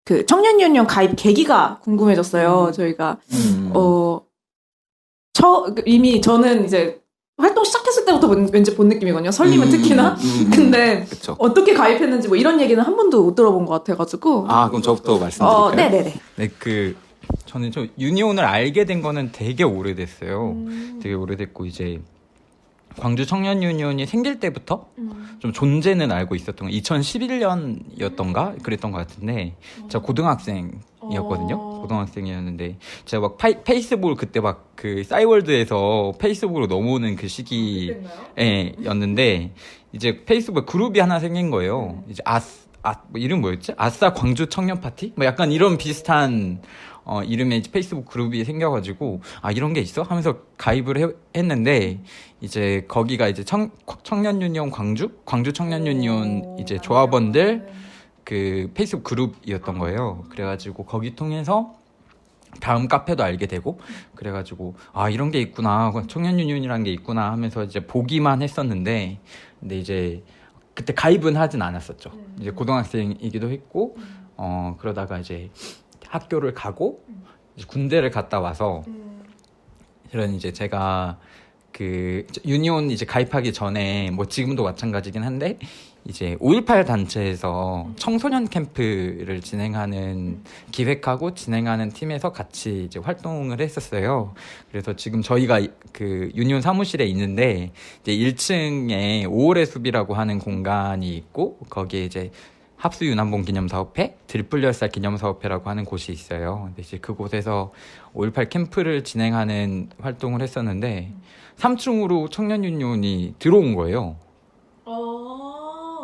Speaker 2: 그 청년유니온 가입 계기가 궁금해졌어요. 저희가, 이미 저는 이제 활동 시작했을 때부터 왠지 본 느낌이거든요. 설님은 특히나. 근데
Speaker 3: 그쵸.
Speaker 2: 어떻게 가입했는지 이런 얘기는 한 번도 못 들어본 것 같아가지고.
Speaker 3: 그럼 저부터 말씀드릴까요?
Speaker 2: 네네네.
Speaker 3: 네, 저는 유니온을 알게 된 거는 되게 오래됐어요. 되게 오래됐고, 이제, 광주 청년 유니온이 생길 때부터 좀 존재는 알고 있었던 거, 2011년이었던가? 그랬던 것 같은데, 제가 고등학생이었거든요. 고등학생이었는데, 제가 막 페이스북을 그때 싸이월드에서 페이스북으로 넘어오는 그 시기였는데, 이제 페이스북에 그룹이 하나 생긴 거예요. 이제 이름 뭐였지? 아싸 광주 청년 파티? 약간 이런 비슷한, 이름에 이제 페이스북 그룹이 생겨가지고 아 이런 게 있어 하면서 가입을 했는데 이제 거기가 이제 청년 유니온 광주 청년 유니온 이제 조합원들 그 페이스북 그룹이었던 거예요. 그래가지고 거기 통해서 다음 카페도 알게 되고 그래가지고 아 이런 게 있구나 청년 유니온이라는 게 있구나 하면서 이제 보기만 했었는데 근데 이제 그때 가입은 하진 않았었죠. 이제 고등학생이기도 했고 그러다가 이제 학교를 가고 이제 군대를 갔다 와서 이런 이제 제가 그 유니온 이제 가입하기 전에 뭐 지금도 마찬가지긴 한데 이제 5.18 단체에서 청소년 캠프를 기획하고 진행하는 팀에서 같이 이제 활동을 했었어요. 그래서 지금 저희가 그 유니온 사무실에 있는데 이제 1층에 5월의 숲이라고 하는 공간이 있고 거기에 이제 합수윤환봉 기념사업회, 들불열살 기념사업회라고 하는 곳이 있어요. 근데 이제 그곳에서 5.18 캠프를 진행하는 활동을 했었는데 3층으로 청년 유니온이 들어온 거예요.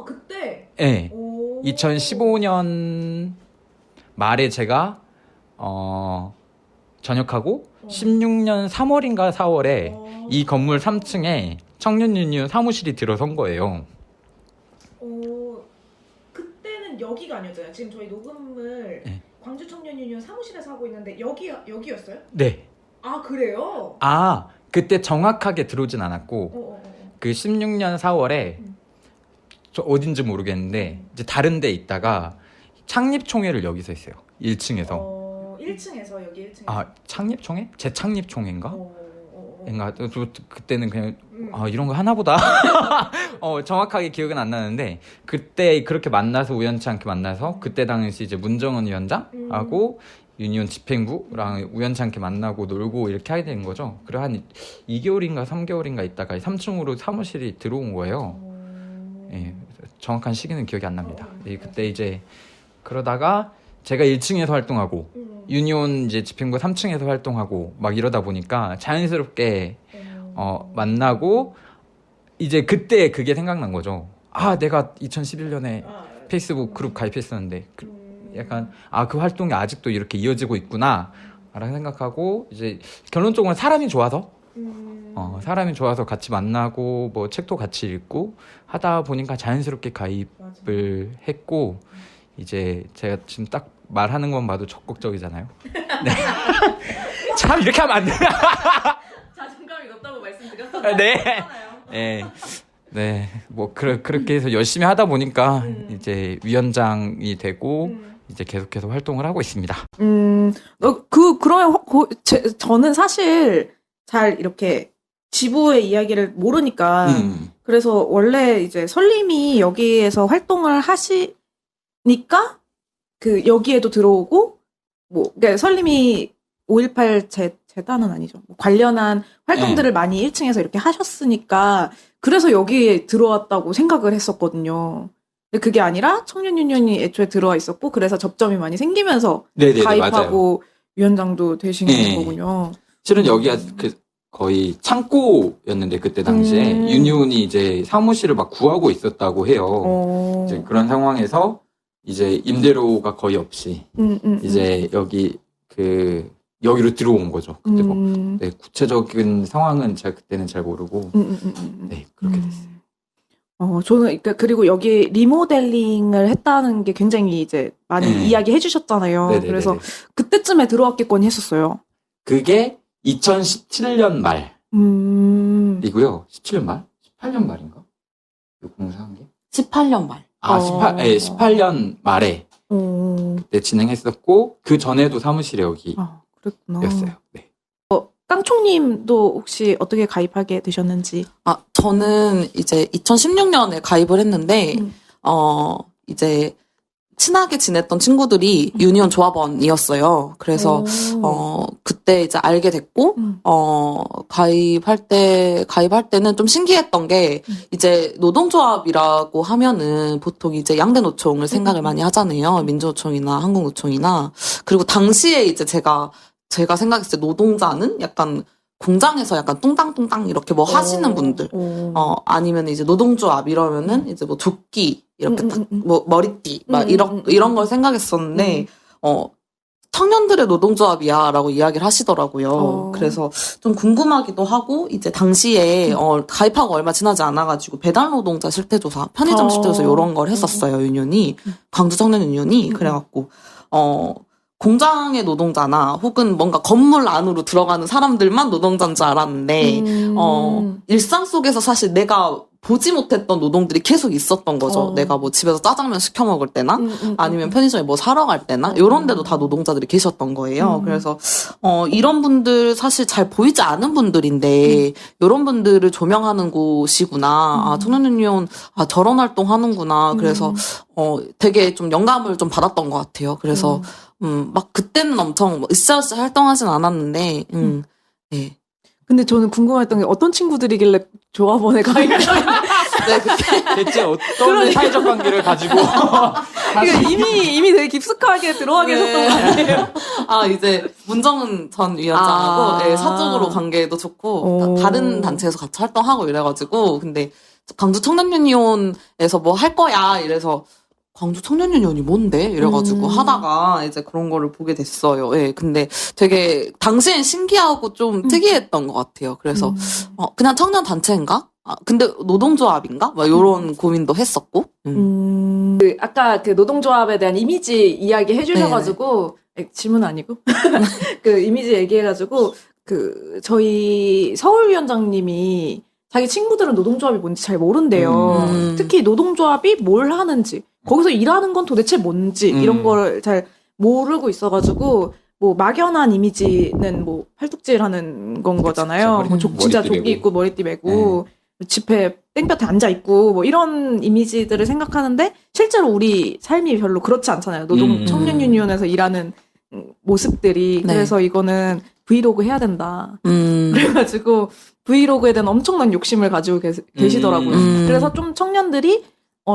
Speaker 2: 그때?
Speaker 3: 네. 2015년 말에 제가 전역하고 16년 3월인가 4월에 이 건물 3층에 청년 유니온 사무실이 들어선 거예요.
Speaker 2: 그때는 여기가 아니었잖아요. 지금 저희 녹음을
Speaker 3: 네.
Speaker 2: 광주 청년 유니온 사무실에서 하고 있는데 여기였어요?
Speaker 3: 네.
Speaker 2: 아 그래요?
Speaker 3: 아 그때 정확하게 들어오진 않았고 그 16년 4월에 저 어딘지 모르겠는데 이제 다른 데 있다가 창립총회를 여기서 했어요. 1층에서.
Speaker 2: 1층에서 여기 1층에서.
Speaker 3: 아 창립총회? 재창립총회인가? 인가 그때는 그냥 이런 거 하나보다 정확하게 기억은 안 나는데 그때 그렇게 만나서 우연치 않게 만나서 그때 당시 이제 문정은 위원장하고 유니온 집행부랑 우연치 않게 만나고 놀고 이렇게 하게 된 거죠. 그래 한 2개월인가 3개월인가 있다가 3층으로 사무실이 들어온 거예요. 예, 정확한 시기는 기억이 안 납니다. 그때 이제 그러다가 제가 1층에서 활동하고 유니온 이제 집행부 3층에서 활동하고 막 이러다 보니까 자연스럽게 만나고 이제 그때 그게 생각난 거죠. 아 내가 2011년에 페이스북 그룹 가입했었는데 약간 그 활동이 아직도 이렇게 이어지고 있구나 라는 생각하고 이제 결론적으로 사람이 좋아서 같이 만나고 뭐 책도 같이 읽고 하다 보니까 자연스럽게 가입을 했고 이제 제가 지금 딱 말하는 것만 봐도 적극적이잖아요. 네. 참 이렇게 하면 안 돼.
Speaker 7: 자신감이 높다고 말씀드렸잖아요.
Speaker 3: 네. 네. 뭐 그렇게 해서 열심히 하다 보니까 이제 위원장이 되고 이제 계속해서 활동을 하고 있습니다.
Speaker 2: 그러면 저는 사실 잘 이렇게 지부의 이야기를 모르니까 그래서 원래 이제 설님이 여기에서 활동을 하시니까 그 여기에도 들어오고 뭐 그러니까 설님이 5.18 재단은 아니죠. 뭐 관련한 활동들을 많이 1층에서 이렇게 하셨으니까 그래서 여기에 들어왔다고 생각을 했었거든요. 근데 그게 아니라 청년 유니온이 애초에 들어와 있었고 그래서 접점이 많이 생기면서 가입하고 맞아요. 위원장도 되신 거군요.
Speaker 3: 실은 여기가 거의 창고였는데 그때 당시에 유니온이 이제 사무실을 막 구하고 있었다고 해요. 이제 그런 상황에서 이제 임대료가 거의 없이 이제 여기로 들어온 거죠. 그때 뭐 구체적인 상황은 제가 그때는 잘 모르고 네 그렇게 됐어요.
Speaker 2: 저는 그리고 여기 리모델링을 했다는 게 굉장히 이제 많이 이야기해 주셨잖아요. 네네네네. 그래서 그때쯤에 들어왔겠거니 했었어요.
Speaker 3: 그게 2017년 말이고요. 17년 말? 18년 말인가? 공사한 게?
Speaker 7: 18년 말.
Speaker 3: 18년 말에 그때 진행했었고 그 전에도 사무실에 여기였어요. 네.
Speaker 2: 깡총님도 혹시 어떻게 가입하게 되셨는지?
Speaker 7: 저는 이제 2016년에 가입을 했는데 이제 친하게 지냈던 친구들이 유니온 조합원이었어요. 그래서 그때 이제 알게 됐고 가입할 때는 좀 신기했던 게 이제 노동조합이라고 하면은 보통 이제 양대 노총을 생각을 많이 하잖아요. 민주노총이나 한국노총이나. 그리고 당시에 이제 제가 생각했을 때 노동자는 약간 공장에서 약간 뚱땅뚱땅 이렇게 뭐 하시는 분들, 아니면 이제 노동조합 이러면은 이제 뭐 조끼, 이렇게 뭐 머리띠, 막 이런 걸 생각했었는데, 청년들의 노동조합이야라고 이야기를 하시더라고요.
Speaker 2: 어.
Speaker 7: 그래서 좀 궁금하기도 하고 이제 당시에 가입하고 얼마 지나지 않아가지고 배달 노동자 실태조사, 편의점 실태조사 이런 걸 했었어요. 유니온이 광주 청년 유니온이 그래갖고 공장의 노동자나 혹은 뭔가 건물 안으로 들어가는 사람들만 노동자인 줄 알았는데 일상 속에서 사실 내가 보지 못했던 노동들이 계속 있었던 거죠. 내가 뭐 집에서 짜장면 시켜 먹을 때나 아니면 편의점에 뭐 사러 갈 때나 이런 데도 다 노동자들이 계셨던 거예요. 그래서 이런 분들 사실 잘 보이지 않은 분들인데 이런 분들을 조명하는 곳이구나. 아, 청년유니온 저런 활동 하는구나. 그래서 되게 좀 영감을 좀 받았던 것 같아요. 그래서 막 그때는 엄청 으쌰으쌰 활동하진 않았는데 네.
Speaker 2: 근데 저는 궁금했던 게 어떤 친구들이길래 조합원에 가입했어요?
Speaker 7: 네, 그때
Speaker 3: 대체 어떤 사회적 관계를 가지고
Speaker 2: 그러니까 이미 되게 깊숙하게 들어와 계셨던 거 아니에요?
Speaker 7: 아, 이제 문정은 전 위원장하고 네, 사적으로 관계도 좋고 다른 단체에서 같이 활동하고 이래가지고 근데 광주 청년유니온에서 뭐 할 거야 이래서 광주 청년유니온이 뭔데? 이래가지고 하다가 이제 그런 거를 보게 됐어요. 예, 근데 되게 당시엔 신기하고 좀 특이했던 것 같아요. 그래서 그냥 청년 단체인가? 아, 근데 노동조합인가? 막 이런 고민도 했었고.
Speaker 2: 아까 그 노동조합에 대한 이미지 이야기 해주셔가지고 질문 아니고 그 이미지 얘기해가지고 그 저희 서울위원장님이 자기 친구들은 노동조합이 뭔지 잘 모른대요. 특히 노동조합이 뭘 하는지 거기서 일하는 건 도대체 뭔지 이런 걸 잘 모르고 있어가지고 뭐 막연한 이미지는 뭐 팔뚝질하는 건 거잖아요. 뭐 진짜 조끼 입고 머리띠 메고 집회 땡볕에 앉아 있고 뭐 이런 이미지들을 생각하는데 실제로 우리 삶이 별로 그렇지 않잖아요. 노동 청년 유니온에서 일하는 모습들이
Speaker 7: 네.
Speaker 2: 그래서 이거는 브이로그 해야 된다. 그래가지고 브이로그에 대한 엄청난 욕심을 가지고 계시더라고요. 그래서 좀 청년들이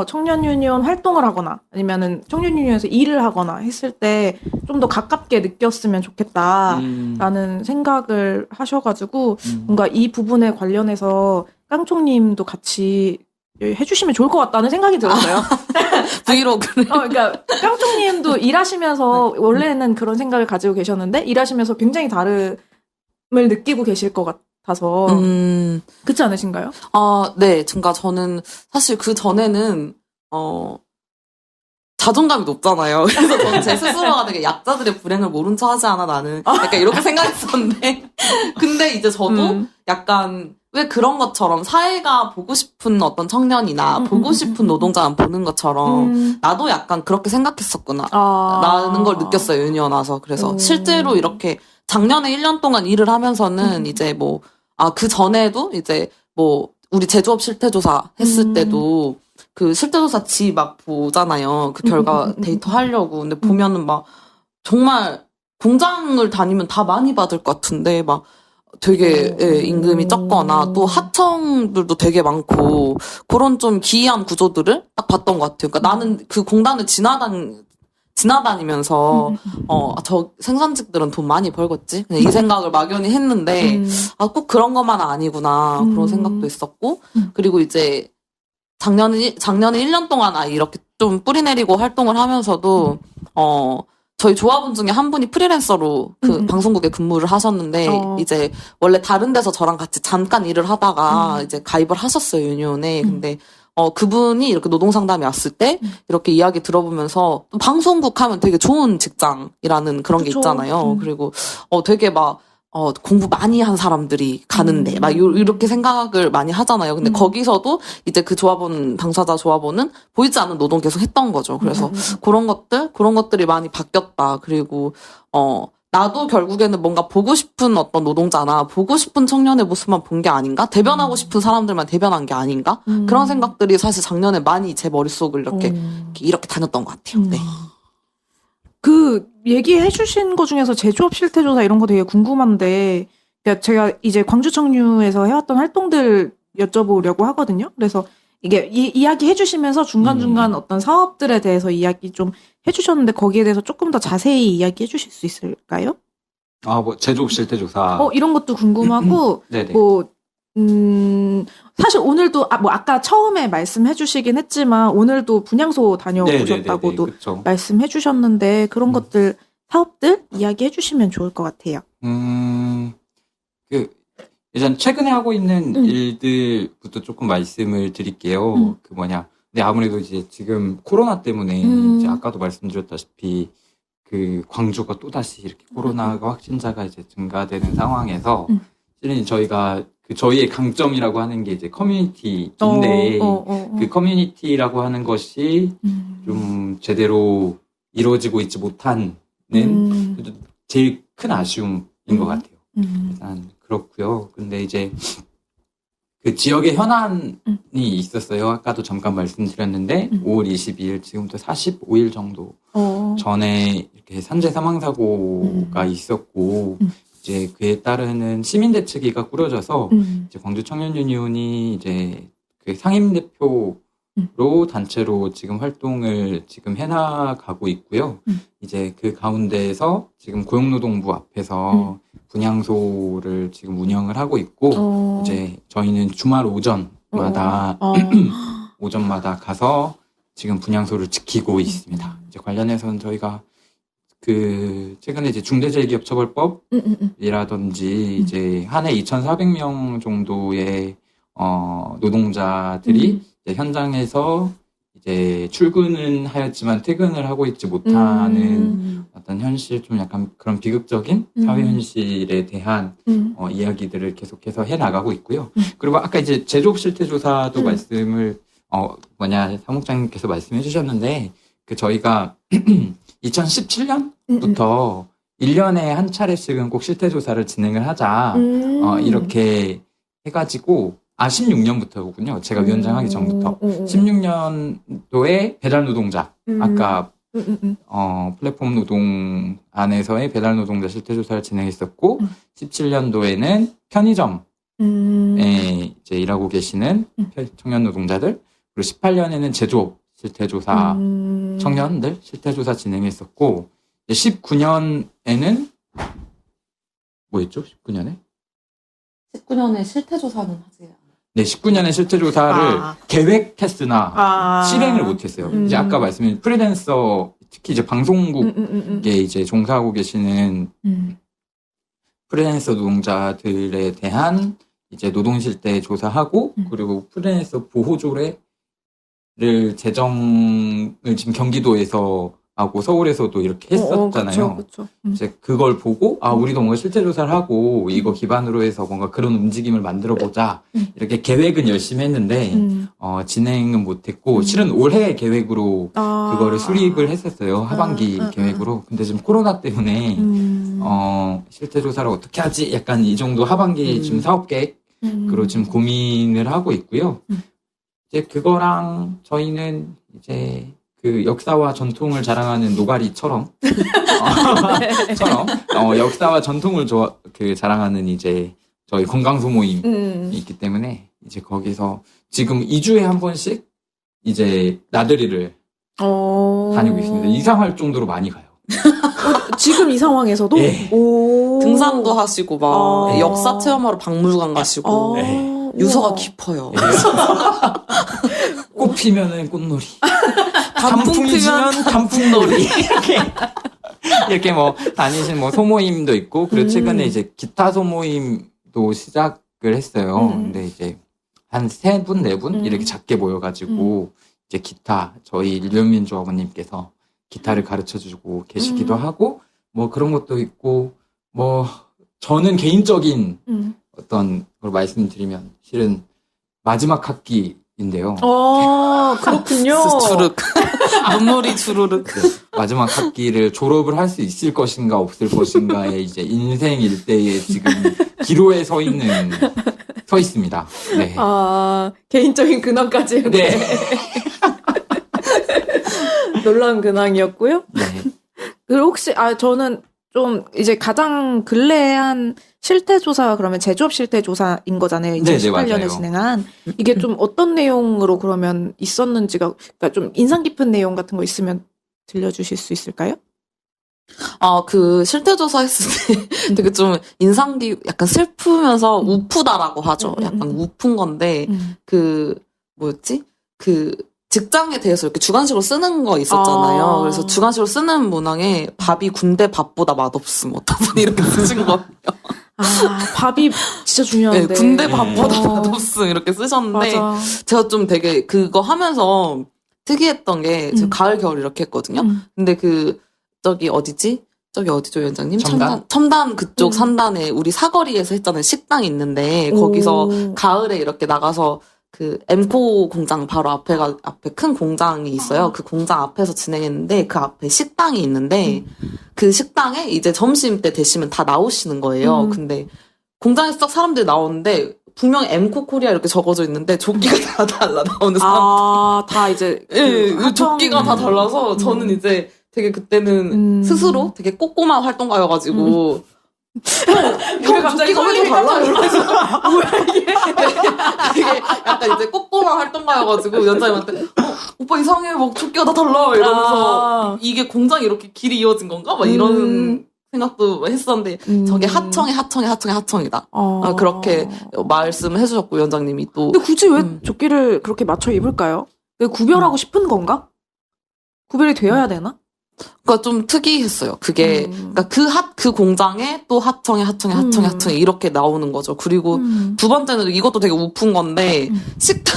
Speaker 2: 청년 유니온 활동을 하거나 아니면은 청년 유니온에서 일을 하거나 했을 때 좀 더 가깝게 느꼈으면 좋겠다라는 생각을 하셔가지고 뭔가 이 부분에 관련해서 깡총님도 같이 해주시면 좋을 것 같다는 생각이 들었어요.
Speaker 7: 브이로그를.
Speaker 2: 그러니까 깡총님도 일하시면서 원래는 그런 생각을 가지고 계셨는데 일하시면서 굉장히 다름을 느끼고 계실 것 같아서 그렇지 않으신가요?
Speaker 7: 아, 네. 그러니까 저는 사실 그 전에는 자존감이 높잖아요. 그래서 저는 제 스스로가 되게 약자들의 불행을 모른 척 하지 않아 나는 약간 이렇게 생각했었는데 근데 이제 저도 약간 왜 그런 것처럼 사회가 보고 싶은 어떤 청년이나 보고 싶은 노동자만 보는 것처럼 나도 약간 그렇게 생각했었구나 라는 걸 느꼈어요. 유니온 와서. 그래서 실제로 이렇게 작년에 1년 동안 일을 하면서는 이제 뭐 그 전에도 이제 뭐 우리 제조업 실태조사 했을 때도 그 실태조사지 막 보잖아요. 그 결과 데이터 하려고. 근데 보면은 막 정말 공장을 다니면 다 많이 받을 것 같은데 막 되게 임금이 적거나 또 하청들도 되게 많고 그런 좀 기이한 구조들을 딱 봤던 것 같아요. 그러니까 나는 그 공단을 지나다니면서 저 생산직들은 돈 많이 벌겠지? 그냥 이 생각을 막연히 했는데 꼭 그런 것만 아니구나 그런 생각도 있었고 그리고 이제 작년에 1년 동안 이렇게 좀 뿌리내리고 활동을 하면서도 저희 조합원 중에 한 분이 프리랜서로 그 방송국에 근무를 하셨는데 이제 원래 다른 데서 저랑 같이 잠깐 일을 하다가 이제 가입을 하셨어요 유니온에. 근데 그분이 이렇게 노동상담이 왔을 때 이렇게 이야기 들어보면서 방송국 하면 되게 좋은 직장이라는 그런 게 있잖아요. 그리고 되게 막 공부 많이 한 사람들이 가는데 막 이렇게 생각을 많이 하잖아요. 근데 거기서도 이제 그 조합원 당사자 조합원은 보이지 않는 노동 계속 했던 거죠. 그래서 그런 것들이 많이 바뀌었다. 그리고 나도 결국에는 뭔가 보고 싶은 어떤 노동자나 보고 싶은 청년의 모습만 본 게 아닌가? 대변하고 싶은 사람들만 대변한 게 아닌가? 그런 생각들이 사실 작년에 많이 제 머릿속을 이렇게 다녔던 것 같아요. 네.
Speaker 2: 그 얘기해 주신 것 중에서 제조업 실태조사 이런 거 되게 궁금한데 그러니까 제가 이제 광주청유에서 해왔던 활동들 여쭤보려고 하거든요. 그래서 이게 이야기 해주시면서 중간중간 어떤 사업들에 대해서 이야기 좀 해주셨는데 거기에 대해서 조금 더 자세히 이야기해 주실 수 있을까요?
Speaker 3: 뭐 제조업 실태조사
Speaker 2: 이런 것도 궁금하고
Speaker 3: 네네.
Speaker 2: 사실 오늘도 아까 처음에 말씀해 주시긴 했지만 오늘도 분향소 다녀오셨다고도
Speaker 3: 그쵸.
Speaker 2: 말씀해 주셨는데 그런 것들 사업들 이야기해 주시면 좋을 것 같아요.
Speaker 3: 일단 최근에 하고 있는 일들부터 조금 말씀을 드릴게요. 근데 아무래도 이제 지금 코로나 때문에 이제 아까도 말씀드렸다시피 그 광주가 또다시 이렇게 코로나가 확진자가 이제 증가되는 상황에서 실은 저희가 저희의 강점이라고 하는 게 이제 커뮤니티인데 그 커뮤니티라고 하는 것이 좀 제대로 이루어지고 있지 못하는 제일 큰 아쉬움인 것 같아요. 일단 그렇고요. 근데 이제 그 지역의 현안이 있었어요. 아까도 잠깐 말씀드렸는데 5월 22일 지금부터 45일 정도 전에 이렇게 산재 사망 사고가 있었고 이제 그에 따르는 시민 대책위가 꾸려져서 이제 광주 청년 유니온이 이제 그 상임 대표로 단체로 지금 활동을 지금 해나가고 있고요. 이제 그 가운데에서 지금 고용노동부 앞에서 분향소를 지금 운영을 하고 있고 이제 저희는 주말 오전마다 오전마다 가서 지금 분향소를 지키고 있습니다. 이제 관련해서는 저희가 그 최근에 이제 중대재해기업처벌법이라든지 이제 한 해 2,400명 정도의 노동자들이 이제 현장에서 이제 출근은 하였지만 퇴근을 하고 있지 못하는 어떤 현실, 좀 약간 그런 비극적인 사회 현실에 대한 이야기들을 계속해서 해 나가고 있고요. 그리고 아까 이제 제조업 실태 조사도 말씀을 사무장님께서 말씀해 주셨는데 그 저희가 2017년부터 1년에 한 차례씩은 꼭 실태 조사를 진행을 하자 이렇게 해가지고 16년부터군요. 제가 위원장 하기 전부터. 16년도에 배달 노동자, 아까, 플랫폼 노동 안에서의 배달 노동자 실태조사를 진행했었고, 17년도에는 편의점에 이제 일하고 계시는 청년 노동자들, 그리고 18년에는 제조업 실태조사 청년들 실태조사 진행했었고, 19년에는, 뭐였죠? 19년에?
Speaker 7: 19년에 실태조사는 하지 않아요.
Speaker 3: 네, 19년에 실태조사를 계획했으나 실행을 못했어요. 이제 아까 말씀드린 프리랜서, 특히 이제 방송국에 이제 종사하고 계시는 프리랜서 노동자들에 대한 이제 노동실태 조사하고 그리고 프리랜서 보호조례를 제정을 지금 경기도에서 하고 서울에서도 이렇게 했었잖아요.
Speaker 2: 그쵸.
Speaker 3: 이제 그걸 보고 우리도 뭔가 실태 조사를 하고 이거 기반으로 해서 뭔가 그런 움직임을 만들어 보자 이렇게 계획은 열심히 했는데 진행은 못했고 실은 올해 계획으로 그거를 수립을 했었어요. 하반기 계획으로. 근데 지금 코로나 때문에 실태 조사를 어떻게 하지? 약간 이 정도 하반기 지금 사업 계획으로 지금 고민을 하고 있고요. 이제 그거랑 저희는 이제 그 역사와 전통을 자랑하는 노가리처럼 역사와 전통을 자랑하는 이제 저희 건강소 모임이 있기 때문에 이제 거기서 지금 2주에 한 번씩 이제 나들이를 다니고 있습니다. 이상할 정도로 많이 가요.
Speaker 2: 지금 이 상황에서도?
Speaker 3: 네.
Speaker 7: 등산도 하시고 막 역사 체험하러 박물관 가시고
Speaker 3: 네.
Speaker 7: 유서가 깊어요.
Speaker 3: 꽃 피면은 꽃놀이.
Speaker 7: 단풍
Speaker 3: 단풍이
Speaker 7: 피면
Speaker 3: 지면 단풍놀이. 이렇게 뭐 다니신 뭐 소모임도 있고, 그리고 최근에 이제 기타 소모임도 시작을 했어요. 근데 이제 한 3분, 4분 이렇게 작게 모여가지고 이제 기타, 저희 류현민 조합원님께서 기타를 가르쳐 주고 계시기도 하고, 뭐 그런 것도 있고, 뭐 저는 개인적인 어떤 걸 말씀드리면 실은 마지막 학기인데요.
Speaker 2: 그렇군요.
Speaker 7: 주르륵. 눈물이 주르륵.
Speaker 3: 네, 마지막 학기를 졸업을 할 수 있을 것인가 없을 것인가의 이제 인생 일대에 지금 기로에 서 있습니다. 네.
Speaker 2: 개인적인 근황까지.
Speaker 3: 네.
Speaker 2: 놀라운 근황이었고요.
Speaker 3: 네.
Speaker 2: 그리고 혹시 저는 좀 이제 가장 근래에 한 실태조사가 그러면 제조업 실태조사인 거잖아요.
Speaker 3: 네,
Speaker 2: 2018년에
Speaker 3: 맞아요.
Speaker 2: 진행한. 이게 좀 어떤 내용으로 그러면 있었는지가, 그러니까 좀 인상 깊은 내용 같은 거 있으면 들려주실 수 있을까요?
Speaker 7: 그 실태조사 했을 때 되게 좀 약간 슬프면서 우프다라고 하죠. 약간 우픈 건데, 뭐였지? 직장에 대해서 이렇게 주관식으로 쓰는 거 있었잖아요.
Speaker 2: 아.
Speaker 7: 그래서 주관식으로 쓰는 문항에 밥이 군대 밥보다 맛없음 어떤 분이 이렇게 쓰신 거예요.
Speaker 2: 아, 밥이 진짜 중요한데.
Speaker 7: 네, 군대 밥보다
Speaker 2: 어.
Speaker 7: 맛없음 이렇게 쓰셨는데
Speaker 2: 맞아.
Speaker 7: 제가 좀 되게 그거 하면서 특이했던 게 제가 가을 겨울 이렇게 했거든요. 근데 저기 어디지? 저기 어디죠, 위원장님? 첨단 그쪽 산단에 우리 사거리에서 했잖아요. 식당이 있는데 거기서 가을에 이렇게 나가서 그 엠코 공장 바로 앞에 큰 공장이 있어요. 그 공장 앞에서 진행했는데 그 앞에 식당이 있는데 그 식당에 이제 점심 때 되시면 다 나오시는 거예요. 근데 공장에서 딱 사람들이 나오는데 분명히 엠코 코리아 이렇게 적어져 있는데 조끼가 다 달라 나오는 사람.
Speaker 2: 아, 다 이제.
Speaker 7: 예,
Speaker 2: 그
Speaker 7: 조끼가 다 달라서 저는 이제 되게 그때는 스스로 되게 꼼꼼한 활동가여가지고 형
Speaker 2: 갑자기
Speaker 7: 조끼가 왜 다 달라? 이러면서
Speaker 2: 뭐야, 이게.
Speaker 7: 되게 약간 이제 꼼꼼한 활동가여가지고 연장님한테 오빠 이상해 막 조끼가 다 달라 이러면서 이게 공장이 이렇게 길이 이어진 건가? 막 이런 생각도 했었는데 저게 하청이다. 그렇게 말씀을 해주셨고 위원장님이 또
Speaker 2: 근데 굳이 왜 조끼를 그렇게 맞춰 입을까요? 왜 구별하고 싶은 건가? 구별이 되어야 되나?
Speaker 7: 그러니까 좀 특이했어요. 그게 그러니까 그 공장에 또 하청이 이렇게 나오는 거죠. 그리고 두 번째는 이것도 되게 우픈 건데 식당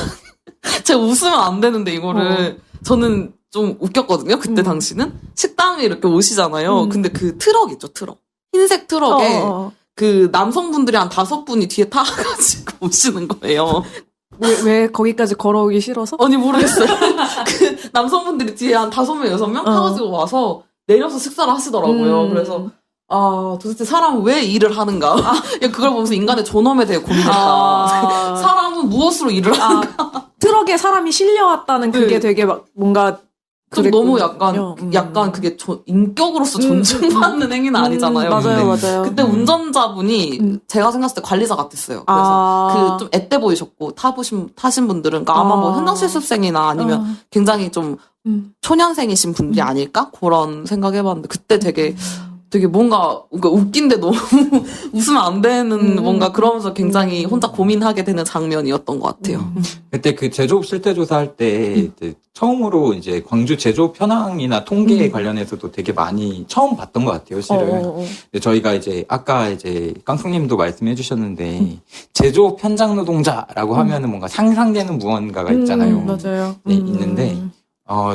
Speaker 7: 제가 웃으면 안 되는데 이거를 저는 좀 웃겼거든요. 그때 당시는 식당에 이렇게 오시잖아요. 근데 그 트럭 있죠, 트럭. 흰색 트럭에 그 남성분들이 한 5분이 뒤에 타가지고 오시는 거예요.
Speaker 2: 왜 거기까지 걸어오기 싫어서?
Speaker 7: 아니 모르겠어요. 그 남성분들이 뒤에 한 5명, 6명 타가지고 와서 내려서 식사를 하시더라고요. 그래서 도대체 사람은 왜 일을 하는가? 그걸 보면서 인간의 존엄에 대해 고민했다. 사람은 무엇으로 일을 하는가?
Speaker 2: 트럭에 사람이 실려왔다는 그게 되게 막 뭔가
Speaker 7: 좀 너무
Speaker 2: 그랬군요.
Speaker 7: 약간 그게 인격으로서 존중받는 행위는 아니잖아요.
Speaker 2: 맞아요,
Speaker 7: 근데
Speaker 2: 맞아요.
Speaker 7: 그때 운전자분이 제가 생각했을 때 관리자 같았어요. 그래서 그 좀 앳돼 보이셨고 타신 분들은 그러니까 아마 뭐 현장 실습생이나 아니면 굉장히 좀 초년생이신 분들이 아닐까 그런 생각해봤는데 그때 되게 뭔가 웃긴데 너무 웃으면 안 되는 뭔가 그러면서 굉장히 혼자 고민하게 되는 장면이었던 것 같아요.
Speaker 3: 그때 그 제조업 실태 조사할 때 처음으로 이제 광주 제조업 현황이나 통계 관련해서도 되게 많이 처음 봤던 것 같아요, 실은. 근데 저희가 이제 아까 이제 깡통님도 말씀해 주셨는데 제조업 현장 노동자라고 하면은 뭔가 상상되는 무언가가 있잖아요.
Speaker 2: 맞아요.
Speaker 3: 네, 있는데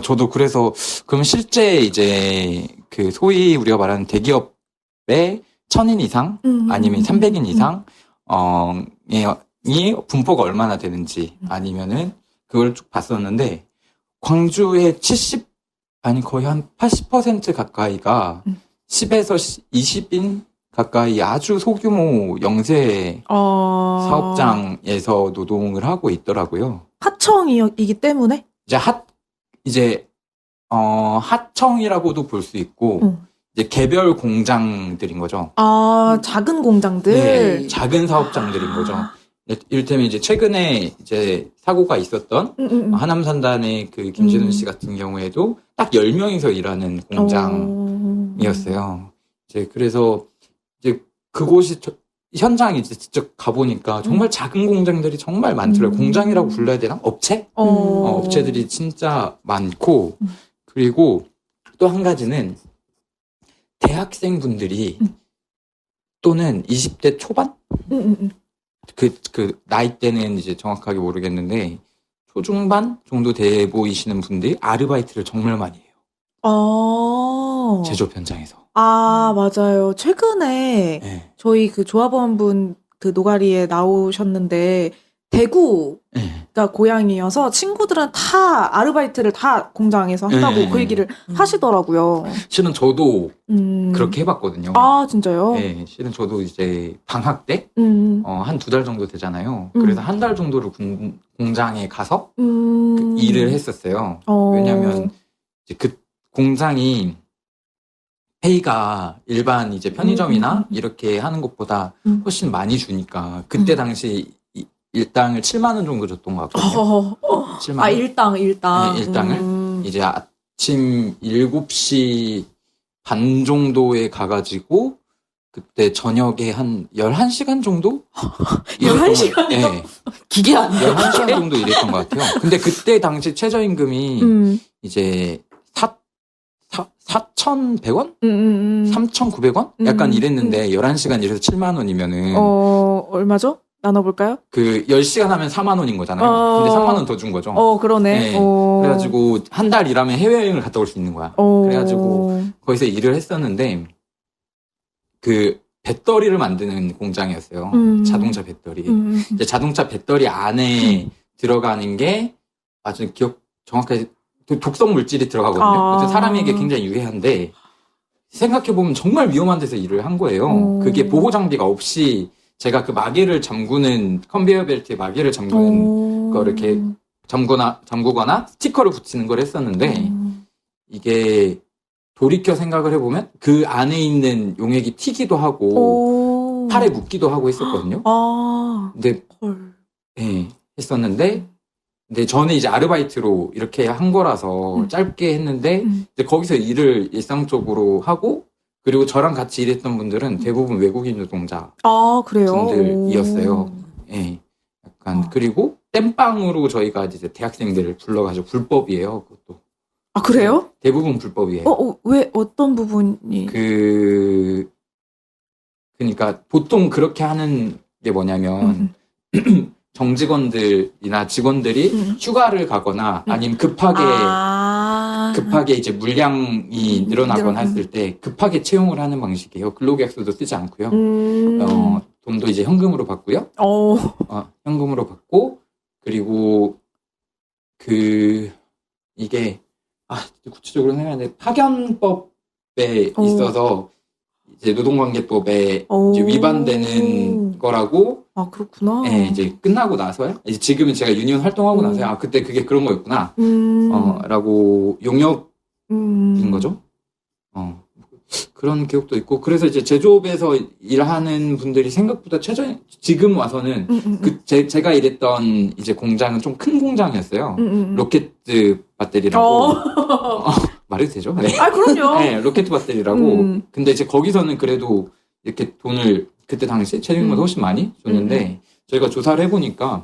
Speaker 3: 저도 그래서 그럼 실제 이제 그 소위 우리가 말하는 대기업의 1000인 이상 아니면 300인 이상 이 분포가 얼마나 되는지 아니면은 그걸 쭉 봤었는데 광주의 거의 한 80% 가까이가 10에서 20인 가까이 아주 소규모 영세 사업장에서 노동을 하고 있더라고요.
Speaker 2: 하청이기 때문에?
Speaker 3: 이제 하청이라고도 볼 수 있고 이제 개별 공장들인 거죠.
Speaker 2: 작은 공장들.
Speaker 3: 네, 작은 사업장들인 거죠. 이를테면 이제 최근에 이제 사고가 있었던 하남산단의 그 김진훈 씨 같은 경우에도 딱 10명이서 일하는 공장이었어요. 이제 그래서 이제 그곳이 현장에 이제 직접 가보니까 정말 작은 공장들이 정말 많더라고요. 공장이라고 불러야 되나? 업체? 업체들이 진짜 많고, 그리고 또 한 가지는 대학생분들이 또는 20대 초반? 그 나이대는 이제 정확하게 모르겠는데, 초중반 정도 돼 보이시는 분들이 아르바이트를 정말 많이 해요. 제조업 현장에서.
Speaker 2: 맞아요. 최근에
Speaker 3: 네.
Speaker 2: 저희 그 조합원분 그 노가리에 나오셨는데 대구가 고향이어서 친구들은 다 아르바이트를 다 공장에서 한다고 그 얘기를 하시더라고요.
Speaker 3: 실은 저도 그렇게 해봤거든요.
Speaker 2: 진짜요?
Speaker 3: 네, 실은 저도 이제 방학 때, 한 2달 정도 되잖아요. 그래서 한 달 정도를 공장에 가서 그 일을 했었어요. 왜냐면 이제 그 공장이 페이가 일반 이제 편의점이나 이렇게 하는 것보다 훨씬 많이 주니까 그때 당시 일당을 7만 원 정도 줬던 것 같거든요. 7만 원.
Speaker 2: 일당.
Speaker 3: 네, 일당을 이제 아침 7시 반 정도에 가가지고 그때 저녁에 한 11시간 정도?
Speaker 2: 11시간이요?
Speaker 3: 네.
Speaker 7: 기계 아니에요?
Speaker 3: 11시간 정도 일했던 것 같아요. 근데 그때 당시 최저임금이 이제 4,100원? 3,900원? 약간 이랬는데 11시간 일해서 7만 원이면은
Speaker 2: 얼마죠? 나눠볼까요?
Speaker 3: 그 10시간 하면 4만 원인 거잖아요. 근데 3만 원 더 준 거죠.
Speaker 2: 그러네.
Speaker 3: 네. 그래가지고 한 달 일하면 해외여행을 갔다 올 수 있는 거야. 그래가지고 거기서 일을 했었는데 그 배터리를 만드는 공장이었어요. 자동차 배터리. 이제 자동차 배터리 안에 들어가는 게 아주 정확하게 독성 물질이 들어가거든요. 그래서 사람에게 굉장히 유해한데 생각해보면 정말 위험한 데서 일을 한 거예요. 그게 보호 장비가 없이 제가 그 마개를 잠그는 컨베이어 벨트에 마개를 잠그는 거 이렇게 잠그거나 스티커를 붙이는 걸 했었는데 이게 돌이켜 생각을 해보면 그 안에 있는 용액이 튀기도 하고 팔에 묻기도 하고 했었거든요. 근데 네, 했었는데 근데 저는 이제 아르바이트로 이렇게 한 거라서 짧게 했는데 이제 거기서 일을 일상적으로 하고 그리고 저랑 같이 일했던 분들은 대부분 외국인 노동자
Speaker 2: 그래요?
Speaker 3: 분들이었어요. 예. 약간 그리고 땜빵으로 저희가 이제 대학생들을 불러가지고 불법이에요. 그것도.
Speaker 2: 그래요?
Speaker 3: 대부분 불법이에요.
Speaker 2: 왜 어떤 부분이?
Speaker 3: 그러니까 보통 그렇게 하는 게 뭐냐면 정직원들이나 직원들이 휴가를 가거나 아니면 급하게 이제 물량이 늘어나거나 했을 때 급하게 채용을 하는 방식이에요. 근로계약서도 쓰지 않고요. 돈도 이제 현금으로 받고요. 현금으로 받고 그리고 이게 구체적으로 생각하는데 파견법에 있어서 이제 노동관계법에 이제 위반되는 거라고.
Speaker 2: 그렇구나.
Speaker 3: 네, 이제 끝나고 나서요. 이제 지금은 제가 유니온 활동하고 나서요. 그때 그게 그런 거였구나. 라고 용역인 거죠. 그런 기억도 있고. 그래서 이제 제조업에서 일하는 분들이 생각보다 지금 와서는 제가 일했던 이제 공장은 좀 큰 공장이었어요. 로켓 배터리라고. 말해도 되죠? 네.
Speaker 2: 그럼요.
Speaker 3: 네, 로켓 배터리라고. 근데 이제 거기서는 그래도 이렇게 돈을 그때 당시에 최저임금보다 훨씬 많이 줬는데 저희가 조사를 해보니까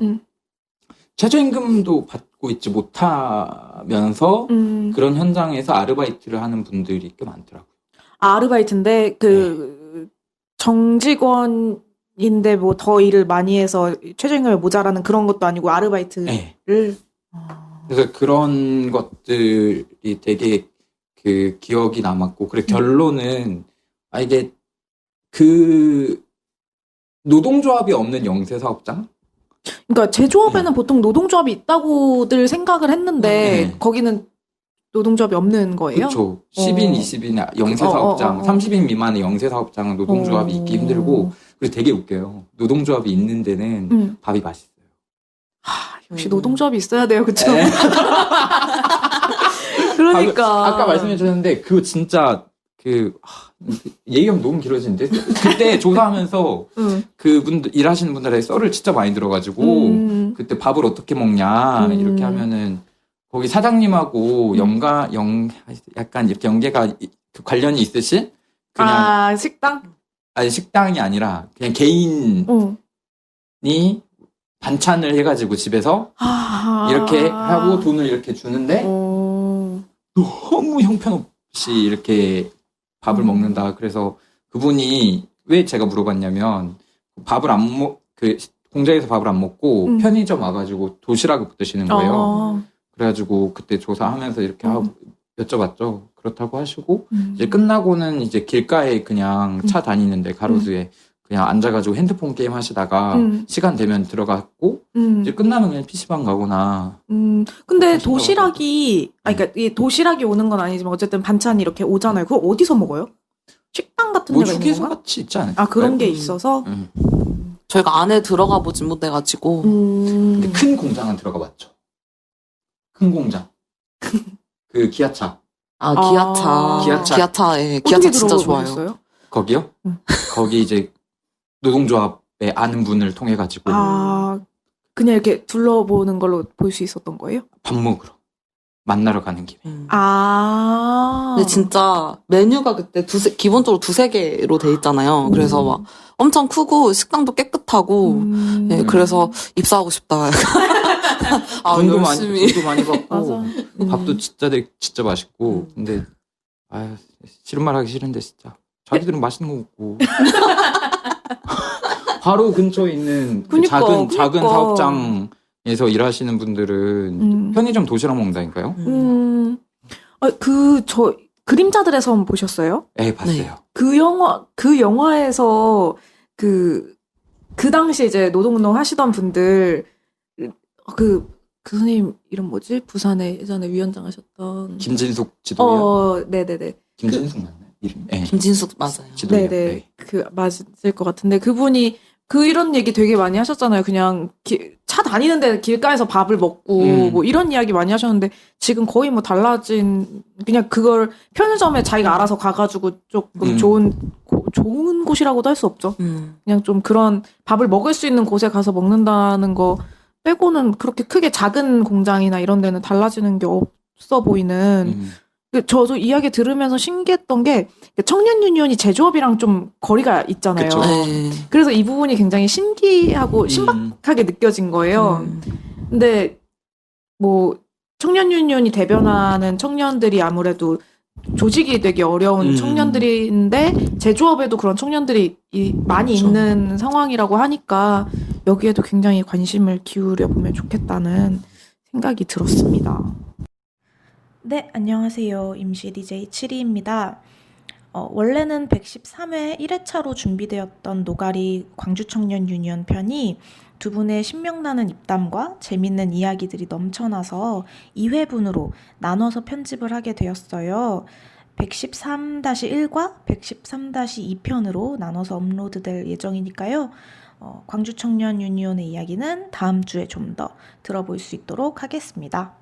Speaker 3: 최저임금도 받고 있지 못하면서 그런 현장에서 아르바이트를 하는 분들이 꽤 많더라고요.
Speaker 2: 아르바이트인데 정직원인데 뭐 더 일을 많이 해서 최저임금이 모자라는 그런 것도 아니고 아르바이트를.
Speaker 3: 네. 그래서 그런 것들이 되게 기억이 남았고 그리고 결론은 이게 노동조합이 없는 영세사업장?
Speaker 2: 그러니까 제조업에는 보통 노동조합이 있다고들 생각을 했는데 거기는 노동조합이 없는 거예요?
Speaker 3: 그렇죠. 10인, 20인 영세사업장, 30인 미만의 영세사업장은 노동조합이 있기 힘들고 그리고 되게 웃겨요. 노동조합이 있는 데는 밥이 맛있어요.
Speaker 2: 역시 노동조합이 있어야 돼요, 그쵸? 그러니까.
Speaker 3: 아까 말씀해 주셨는데 그거 진짜 얘기하면 너무 길어지는데 그때 조사하면서 그분들 일하시는 분들의 썰을 진짜 많이 들어가지고 그때 밥을 어떻게 먹냐 이렇게 하면은 거기 사장님하고 약간 이렇게 연계가 관련이 있으신 그냥
Speaker 2: 식당?
Speaker 3: 아니 식당이 아니라 그냥 개인이 반찬을 해가지고 집에서 이렇게 하고 돈을 이렇게 주는데 너무 형편없이 이렇게 밥을 먹는다. 그래서 그분이 왜 제가 물어봤냐면 공장에서 밥을 안 먹고 편의점 와가지고 도시락을 드시는 거예요. 그래가지고 그때 조사하면서 이렇게 하고 여쭤봤죠. 그렇다고 하시고 이제 끝나고는 이제 길가에 그냥 차 다니는데 가로수에 그냥 앉아가지고 핸드폰 게임 하시다가 시간 되면 들어갔고 이제 끝나면 그냥 PC방 가거나.
Speaker 2: 근데 도시락이 그러니까 이 도시락이 오는 건 아니지만 어쨌든 반찬이 이렇게 오잖아요. 그거 어디서 먹어요? 식당 같은 데가 있는
Speaker 3: 휴게소
Speaker 2: 건가?
Speaker 3: 같이 있지 않을까요?
Speaker 2: 그런 게 있어서.
Speaker 7: 저희가 안에 들어가 보진 못해가지고.
Speaker 3: 근데 큰 공장은 들어가 봤죠. 큰 공장. 기아차.
Speaker 7: 기아차에
Speaker 2: 어떻게
Speaker 7: 진짜 좋아요.
Speaker 2: 들어보셨어요?
Speaker 3: 거기요? 거기 이제 노동조합에 아는 분을 통해 가지고
Speaker 2: 그냥 이렇게 둘러보는 걸로 볼 수 있었던 거예요?
Speaker 3: 밥 먹으러. 만나러 가는 김에.
Speaker 2: 아.
Speaker 7: 근데 진짜 메뉴가 그때 기본적으로 두세 개로 돼 있잖아요. 그래서 막 엄청 크고 식당도 깨끗하고 네, 그래서 입사하고 싶다. 아, 열심히.
Speaker 3: 돈도 많이 받고
Speaker 2: 맞아.
Speaker 3: 밥도 진짜 맛있고. 근데 아유, 싫은 말 하기 싫은데 진짜 자기들은 맛있는 거 먹고. 바로 근처에 있는 그
Speaker 2: 그니까,
Speaker 3: 작은
Speaker 2: 그니까.
Speaker 3: 사업장에서 일하시는 분들은 편의점 도시락 먹는다니까요.
Speaker 2: 저 그림자들의 섬 보셨어요?
Speaker 3: 네, 봤어요.
Speaker 7: 네.
Speaker 2: 그 영화에서 그 당시 이제 노동운동 하시던 분들 그 선생님 이름 뭐지? 부산에 예전에 위원장 하셨던
Speaker 3: 김진숙 지도요.
Speaker 2: 네네네.
Speaker 3: 김진숙 맞나요? 이름? 네.
Speaker 7: 김진숙 맞아요.
Speaker 3: 지도요.
Speaker 2: 네네. 그 맞을 것 같은데 그분이 이런 얘기 되게 많이 하셨잖아요. 그냥 차 다니는데 길가에서 밥을 먹고 뭐 이런 이야기 많이 하셨는데 지금 거의 뭐 달라진 그냥 그걸 편의점에 자기가 알아서 가가지고 조금 좋은 곳이라고도 할 수 없죠. 그냥 좀 그런 밥을 먹을 수 있는 곳에 가서 먹는다는 거 빼고는 그렇게 크게 작은 공장이나 이런 데는 달라지는 게 없어 보이는. 저도 이야기 들으면서 신기했던 게 청년 유니온이 제조업이랑 좀 거리가 있잖아요.
Speaker 3: 그쵸.
Speaker 7: 네.
Speaker 2: 그래서 이 부분이 굉장히 신기하고 신박하게 느껴진 거예요. 근데 뭐 청년 유니온이 대변하는 청년들이 아무래도 조직이 되게 어려운 청년들인데 제조업에도 그런 청년들이 많이
Speaker 3: 그렇죠.
Speaker 2: 있는 상황이라고 하니까 여기에도 굉장히 관심을 기울여 보면 좋겠다는 생각이 들었습니다.
Speaker 8: 네, 안녕하세요. 임시 DJ 7위입니다. 원래는 113회 1회차로 준비되었던 노가리 광주청년 유니온 편이 두 분의 신명나는 입담과 재밌는 이야기들이 넘쳐나서 2회분으로 나눠서 편집을 하게 되었어요. 113-1과 113-2편으로 나눠서 업로드될 예정이니까요. 광주청년 유니온의 이야기는 다음 주에 좀 더 들어볼 수 있도록 하겠습니다.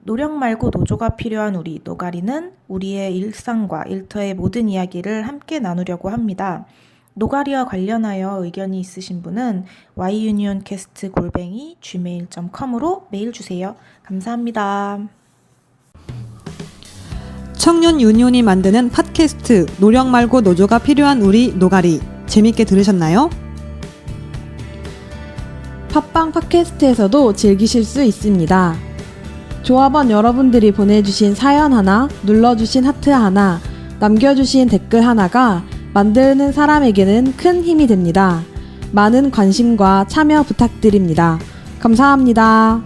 Speaker 8: 노력 말고 노조가 필요한 우리 노가리는 우리의 일상과 일터의 모든 이야기를 함께 나누려고 합니다. 노가리와 관련하여 의견이 있으신 분은 yunioncast@gmail.com으로 메일 주세요. 감사합니다.
Speaker 4: 청년 유니온이 만드는 팟캐스트 노력 말고 노조가 필요한 우리 노가리 재밌게 들으셨나요?
Speaker 5: 팟빵 팟캐스트에서도 즐기실 수 있습니다. 조합원 여러분들이 보내주신 사연 하나, 눌러주신 하트 하나, 남겨주신 댓글 하나가 만드는 사람에게는 큰 힘이 됩니다. 많은 관심과 참여 부탁드립니다. 감사합니다.